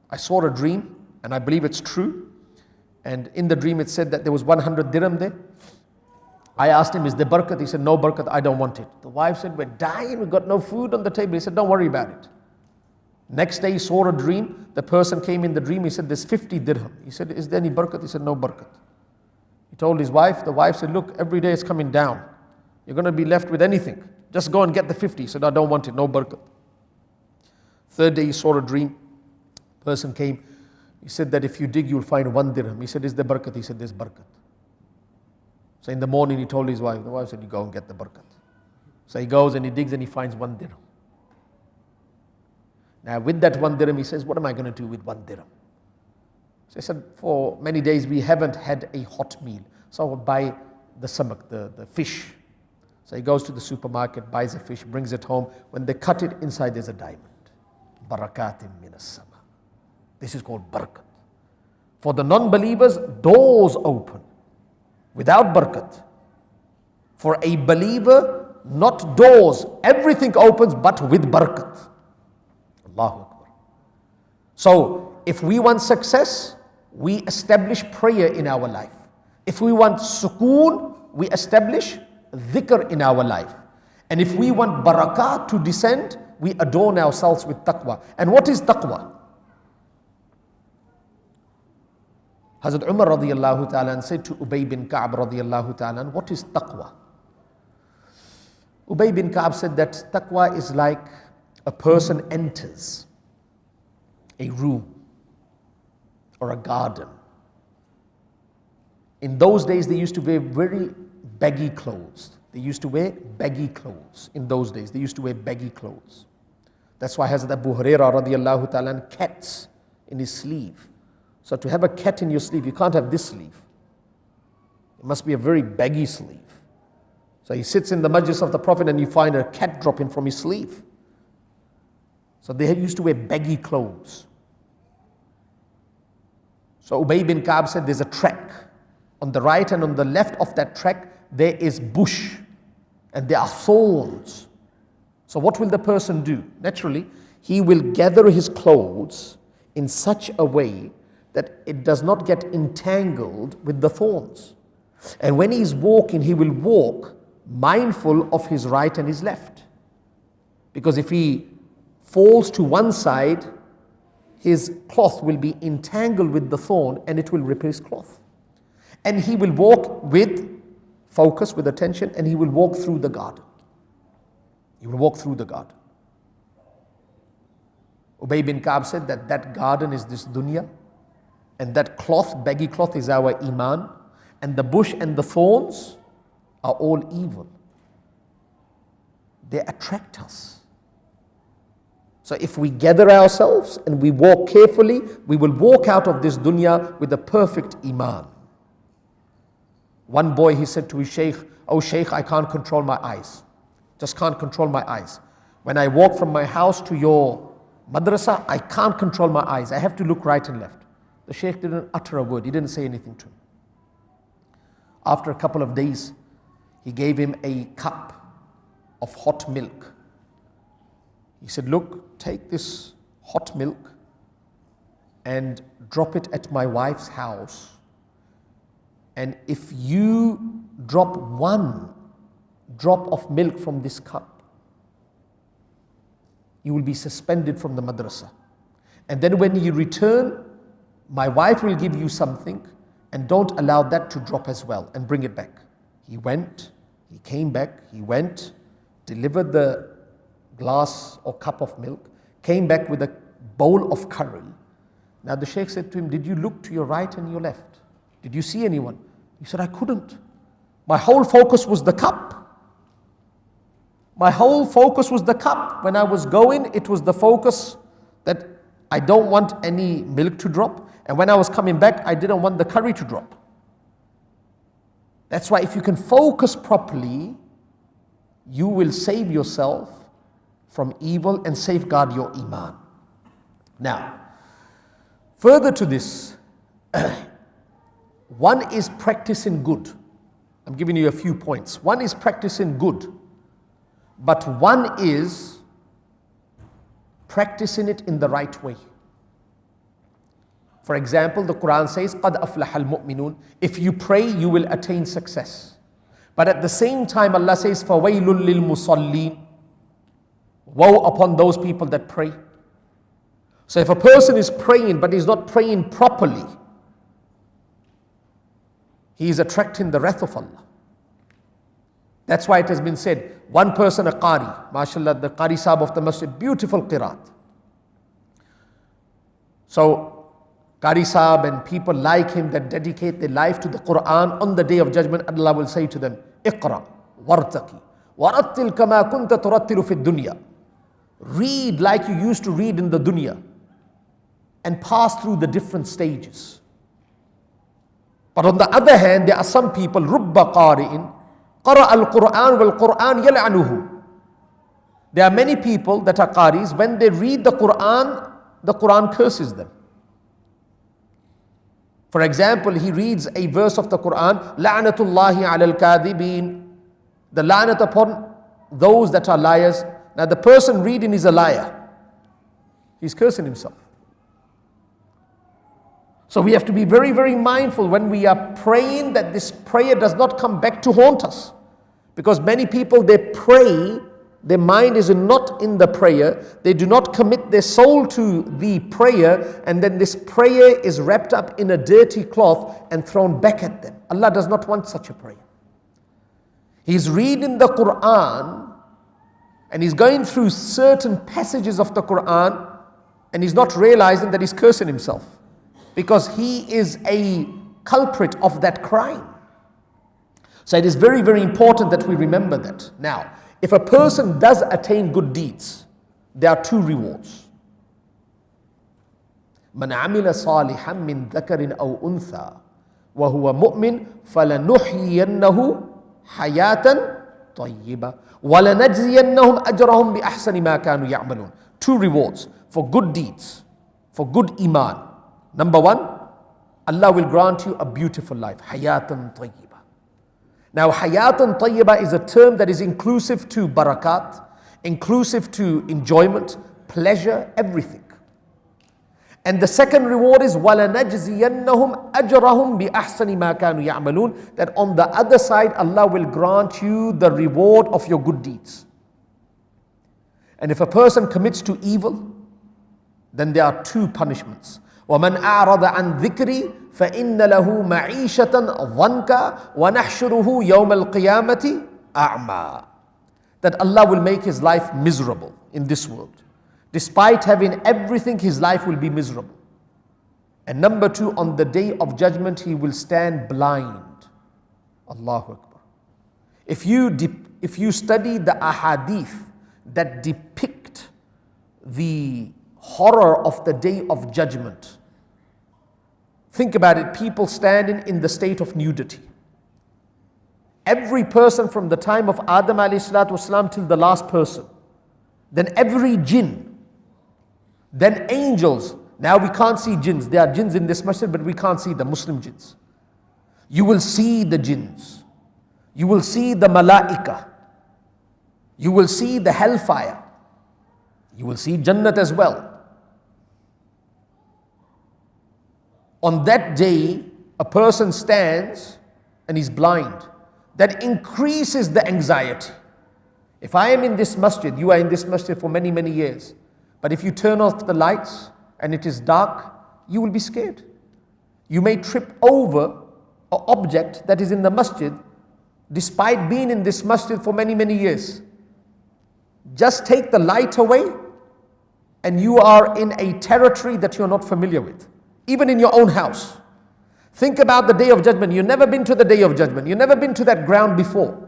I saw a dream and I believe it's true. And in the dream it said that there was 100 dirham there. I asked him, is there barakat? He said, no barakat, I don't want it. The wife said, we're dying, we've got no food on the table. He said, don't worry about it. Next day he saw a dream, the person came in the dream, he said, there's 50 dirham. He said, is there any barakat? He said, no barakat. He told his wife, the wife said, look, every day it's coming down. You're going to be left with anything. Just go and get the 50. He said, I don't want it, no barakat. Third day he saw a dream. Person came. He said that if you dig, you'll find 1 dirham. He said, is there barakat? He said, there's barakat. So in the morning he told his wife. The wife said, you go and get the barakat. So he goes and he digs and he finds 1 dirham. Now with that 1 dirham, he says, what am I going to do with 1 dirham? So he said, for many days we haven't had a hot meal. So I will buy the samak, the fish. So he goes to the supermarket, buys a fish, brings it home. When they cut it, inside there's a diamond. Barakatim minas sama. This is called barakat. For the non-believers, doors open without barakat. For a believer, not doors. Everything opens but with barakat. Allahu Akbar. So, if we want success, we establish prayer in our life. If we want sukoon, we establish dhikr in our life. And if we want barakah to descend, we adorn ourselves with taqwa. And what is taqwa? Hazrat Umar radiyallahu ta'ala said to Ubay bin Ka'b radiyallahu ta'ala, what is taqwa? Ubay bin Ka'b said that taqwa is like a person enters a room or a garden. In those days, they used to wear very baggy clothes. They used to wear baggy clothes. In those days, they used to wear baggy clothes. That's why Hazrat Abu Hurairah radiyallahu ta'ala cats in his sleeve. So to have a cat in your sleeve, you can't have this sleeve. It must be a very baggy sleeve. So he sits in the majlis of the Prophet and you find a cat dropping from his sleeve. So they used to wear baggy clothes. So Ubay bin Ka'b said there's a track. On the right and on the left of that track, there is bush and there are thorns. So what will the person do? Naturally, he will gather his clothes in such a way that it does not get entangled with the thorns. And when he's walking, he will walk mindful of his right and his left. Because if he falls to one side, his cloth will be entangled with the thorn and it will rip his cloth. And he will walk with focus, with attention, and he will walk through the garden. He will walk through the garden. Ubay bin Ka'b said that that garden is this dunya, and that cloth, baggy cloth, is our iman, and the bush and the thorns are all evil. They attract us. So if we gather ourselves and we walk carefully, we will walk out of this dunya with a perfect iman. One boy, he said to his sheikh, oh sheikh, I can't control my eyes. Just can't control my eyes. When I walk from my house to your madrasa, I can't control my eyes. I have to look right and left. The sheikh didn't utter a word. He didn't say anything to him. After a couple of days, he gave him a cup of hot milk. He said, look, take this hot milk and drop it at my wife's house. And if you drop one drop of milk from this cup, you will be suspended from the madrasa. And then when you return, my wife will give you something, and don't allow that to drop as well, and bring it back. He went, he came back, he went, delivered the glass or cup of milk, came back with a bowl of curry. Now the Shaykh said to him, did you look to your right and your left? Did you see anyone? He said, I couldn't. My whole focus was the cup. My whole focus was the cup. When I was going, it was the focus that I don't want any milk to drop. And when I was coming back, I didn't want the curry to drop. That's why if you can focus properly, you will save yourself from evil and safeguard your iman. Now, further to this, one is practicing good. I'm giving you a few points. One is practicing good, but one is practicing it in the right way. For example, the Quran says, قَدْ أَفْلَحَ الْمُؤْمِنُونَ. If you pray, you will attain success. But at the same time, Allah says, فَوَيْلٌ لِلْمُصَلِّينَ. Woe upon those people that pray. So if a person is praying, but he's not praying properly, he is attracting the wrath of Allah. That's why it has been said, one person, a Qari, mashallah, the Qari Sahib of the masjid, beautiful qiraat. So, Qari Sahib and people like him that dedicate their life to the Quran, on the day of judgment, Allah will say to them, Iqra, wartaqi, warattil kama kunta turattilu fi dunya. Read like you used to read in the dunya, and pass through the different stages. But on the other hand, there are some people, rubba qari'in, qara al-Quran wal-Quran yal'anuhu. There are many people that are qaris, when they read the Quran curses them. For example, he reads a verse of the Quran, la'natullahi ala al-kadhibin, the la'nat upon those that are liars. Now the person reading is a liar. He's cursing himself. So we have to be very, very mindful when we are praying that this prayer does not come back to haunt us. Because many people, they pray, their mind is not in the prayer, they do not commit their soul to the prayer, and then this prayer is wrapped up in a dirty cloth and thrown back at them. Allah does not want such a prayer. He's reading the Quran and he's going through certain passages of the Quran and he's not realizing that he's cursing himself, because he is a culprit of that crime. So it is very, very important that we remember that. Now, if a person does attain good deeds, there are two rewards. من عمل صالحا من ذكر أو أنثى وهو مؤمن فلنحيينه حياة طيبة وَلَنَجْزِيَنَّهُمْ أَجْرَهُمْ بِأَحْسَنِ مَا كَانُوا يَعْمَلُونَ. Two rewards for good deeds, for good iman. Number one, Allah will grant you a beautiful life, hayatan tayyiba. Now, hayatan tayyiba is a term that is inclusive to barakat, inclusive to enjoyment, pleasure, everything. And the second reward is وَلَنَجْزِيَنَّهُمْ أَجْرَهُمْ بِأَحْسَنِ مَا كَانُوا يَعْمَلُونَ. That on the other side, Allah will grant you the reward of your good deeds. And if a person commits to evil, then there are two punishments. وَمَنْ أَعْرَضَ عَنْ ذِكْرِي فَإِنَّ لَهُ مَعِيشَةً ضَنْكَ وَنَحْشُرُهُ يَوْمَ الْقِيَامَةِ أَعْمَى. That Allah will make his life miserable in this world. Despite having everything, his life will be miserable. And number two, on the day of judgment, he will stand blind. Allahu Akbar. If you study the ahadith that depict the horror of the day of judgment, think about it, people standing in the state of nudity. Every person from the time of Adam alayhi salatu wasalam till the last person. Then every jinn. Then angels. Now we can't see jinns. There are jinns in this masjid, but we can't see the Muslim jinns. You will see the jinns. You will see the malaika. You will see the hellfire. You will see Jannat as well. On that day, a person stands and he's blind. That increases the anxiety. If I am in this masjid, you are in this masjid for many, many years. But if you turn off the lights and it is dark, you will be scared. You may trip over an object that is in the masjid despite being in this masjid for many, many years. Just take the light away and you are in a territory that you're not familiar with, even in your own house. Think about the Day of Judgment. You've never been to the Day of Judgment. You've never been to that ground before.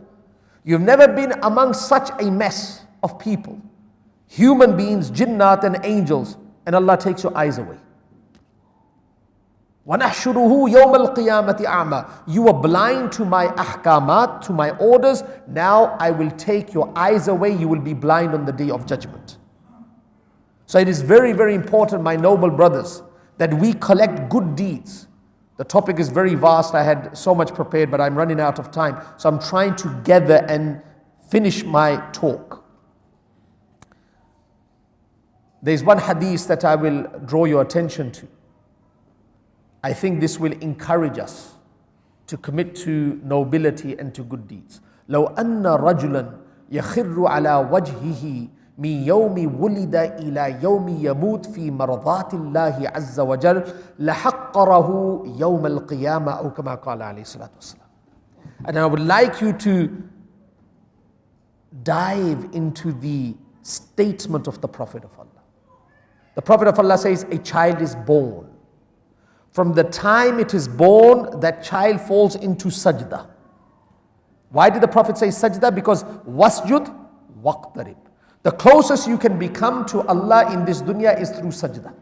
You've never been among such a mess of people, human beings, jinnat and angels, and Allah takes your eyes away. وَنَحْشُرُهُ يَوْمَ الْقِيَامَةِ أَعْمَى. You are blind to my ahkamat, to my orders. Now I will take your eyes away. You will be blind on the Day of Judgment. So it is very, very important, my noble brothers, that we collect good deeds. The topic is very vast. I had so much prepared, but I'm running out of time. So I'm trying to gather and finish my talk. There's one hadith that I will draw your attention to. I think this will encourage us to commit to nobility and to good deeds. لو أن رجلا يخر على وجهه من يوم ولد إلى يوم يموت في مرضات الله عز وجل لحقره يوم القيامة أو كما قال عليه الصلاة والسلام. And I would like you to dive into the statement of the Prophet of Allah. The Prophet of Allah says, a child is born. From the time it is born, that child falls into sajda. Why did the Prophet say sajda? Because wasjud waqtarib. The closest you can become to Allah in this dunya is through sajda.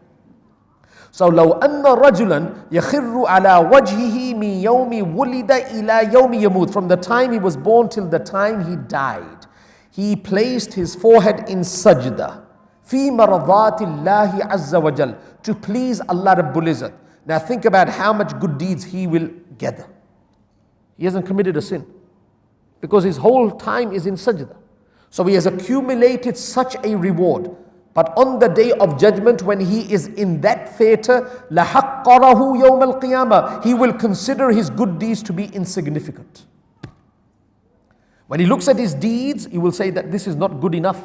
So لو أن رجلا يخر على وجهه من يوم ولد إلى يوم يموت. From the time he was born till the time he died, he placed his forehead in sajda. في مرضات الله عز وجل. To please Allah Rabbul Izzat. Now think about how much good deeds he will gather. He hasn't committed a sin because his whole time is in sajda. So he has accumulated such a reward. But on the Day of Judgment, when he is in that theater, لَحَقَّرَهُ يَوْمَ الْقِيَامَةِ, he will consider his good deeds to be insignificant. When he looks at his deeds, he will say that this is not good enough.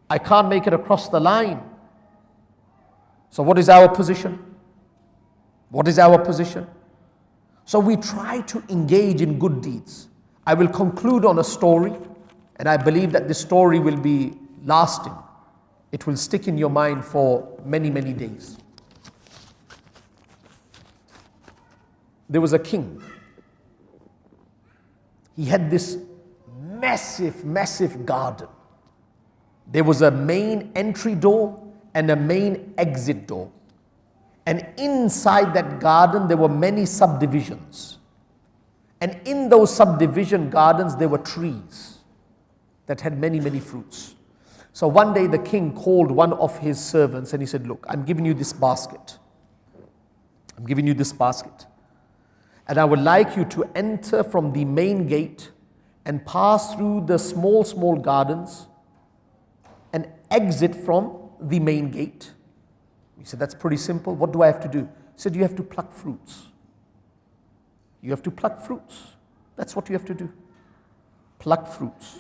I can't make it across the line. So what is our position? What is our position? So we try to engage in good deeds. I will conclude on a story, and I believe that this story will be lasting. It will stick in your mind for many, many days. There was a king. He had this massive, massive garden. There was a main entry door and a main exit door. And inside that garden, there were many subdivisions. And in those subdivision gardens, there were trees that had many, many fruits. So one day the king called one of his servants and he said, look, I'm giving you this basket. I'm giving you this basket. And I would like you to enter from the main gate and pass through the small, small gardens and exit from the main gate. He said, that's pretty simple. What do I have to do? He said, you have to pluck fruits. You have to pluck fruits. That's what you have to do. Pluck fruits.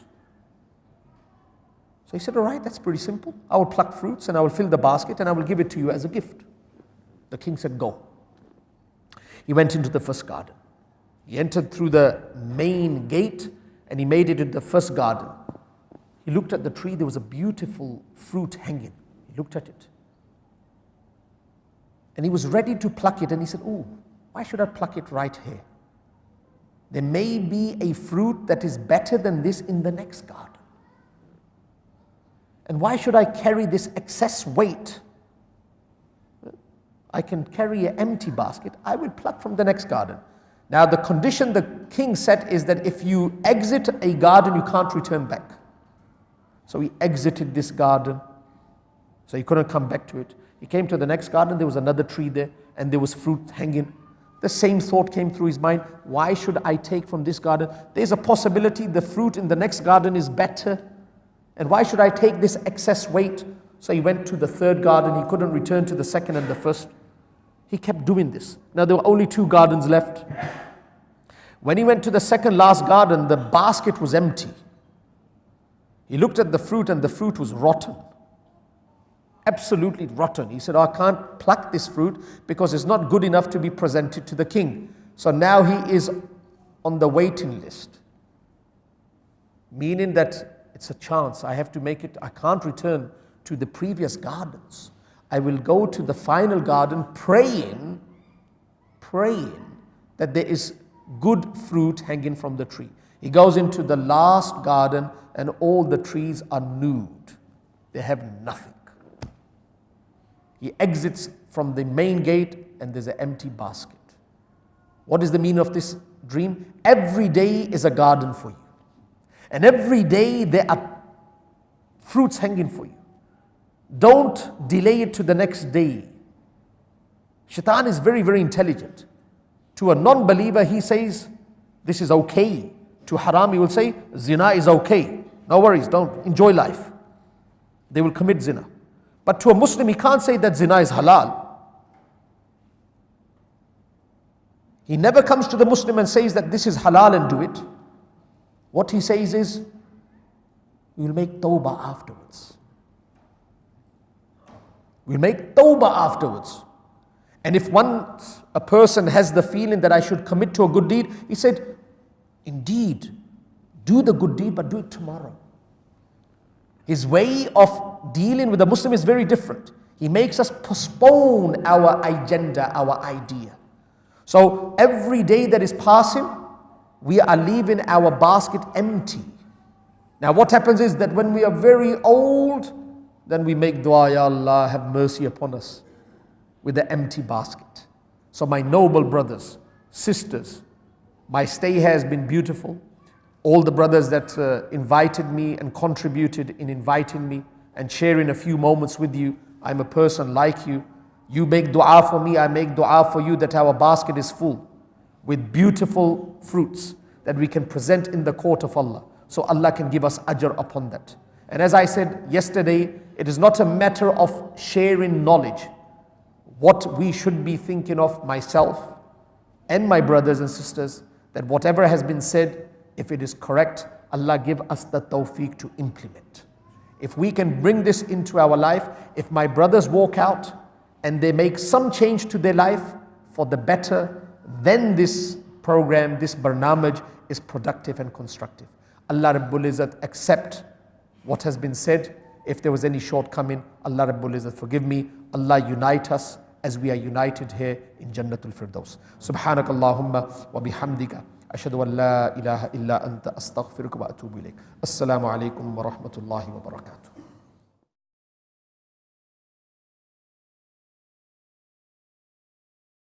So he said, all right, that's pretty simple. I will pluck fruits and I will fill the basket and I will give it to you as a gift. The king said, go. He went into the first garden. He entered through the main gate and he made it into the first garden. He looked at the tree. There was a beautiful fruit hanging. He looked at it. And he was ready to pluck it. And he said, oh, why should I pluck it right here? There may be a fruit that is better than this in the next garden. And why should I carry this excess weight? I can carry an empty basket. I will pluck from the next garden. Now the condition the king set is that if you exit a garden, you can't return back. So he exited this garden. So he couldn't come back to it. He came to the next garden, there was another tree there, and there was fruit hanging. The same thought came through his mind, why should I take from this garden? There's a possibility the fruit in the next garden is better. And why should I take this excess weight? So he went to the third garden, he couldn't return to the second and the first. He kept doing this. Now there were only 2 gardens left. When he went to the second last garden, the basket was empty. He looked at the fruit and the fruit was rotten. Absolutely rotten. He said, oh, I can't pluck this fruit because it's not good enough to be presented to the king. So now he is on the waiting list. Meaning that it's a chance. I have to make it. I can't return to the previous gardens. I will go to the final garden praying that there is good fruit hanging from the tree. He goes into the last garden and all the trees are nude. They have nothing. He exits from the main gate and there's an empty basket. What is the meaning of this dream? Every day is a garden for you. And every day there are fruits hanging for you. Don't delay it to the next day. Shaitan is very, very intelligent. To a non-believer, he says, this is okay. To haram, he will say, zina is okay. No worries, don't enjoy life. They will commit zina. But to a Muslim, he can't say that zina is halal. He never comes to the Muslim and says that this is halal and do it. What he says is, we'll make tawbah afterwards. We'll make tawbah afterwards. And if once a person has the feeling that I should commit to a good deed, he said, indeed, do the good deed, but do it tomorrow. His way of dealing with the Muslim is very different. He makes us postpone our agenda, our idea. So every day that is passing, we are leaving our basket empty. Now what happens is that when we are very old, then we make dua, Ya Allah, have mercy upon us, with the empty basket. So my noble brothers, sisters, my stay here has been beautiful. All the brothers that invited me and contributed in inviting me and sharing a few moments with you. I'm a person like you. You make dua for me, I make dua for you, that our basket is full with beautiful fruits that we can present in the court of Allah. So Allah can give us ajr upon that. And as I said yesterday, it is not a matter of sharing knowledge. What we should be thinking of, myself and my brothers and sisters, that whatever has been said, if it is correct, Allah give us the tawfiq to implement. If we can bring this into our life, if my brothers walk out and they make some change to their life for the better, then this program, this barnamaj is productive and constructive. Allah Rabbul Izzat accept what has been said. If there was any shortcoming, Allah Rabbul Izzat forgive me. Allah unite us as we are united here in Jannatul Firdaus. Subhanakallahumma wa bihamdika. Ashhadu an la ilaha illa anta astaghfiruka wa atubu ilayk. Assalamu alaikum wa rahmatullahi wa barakatuh.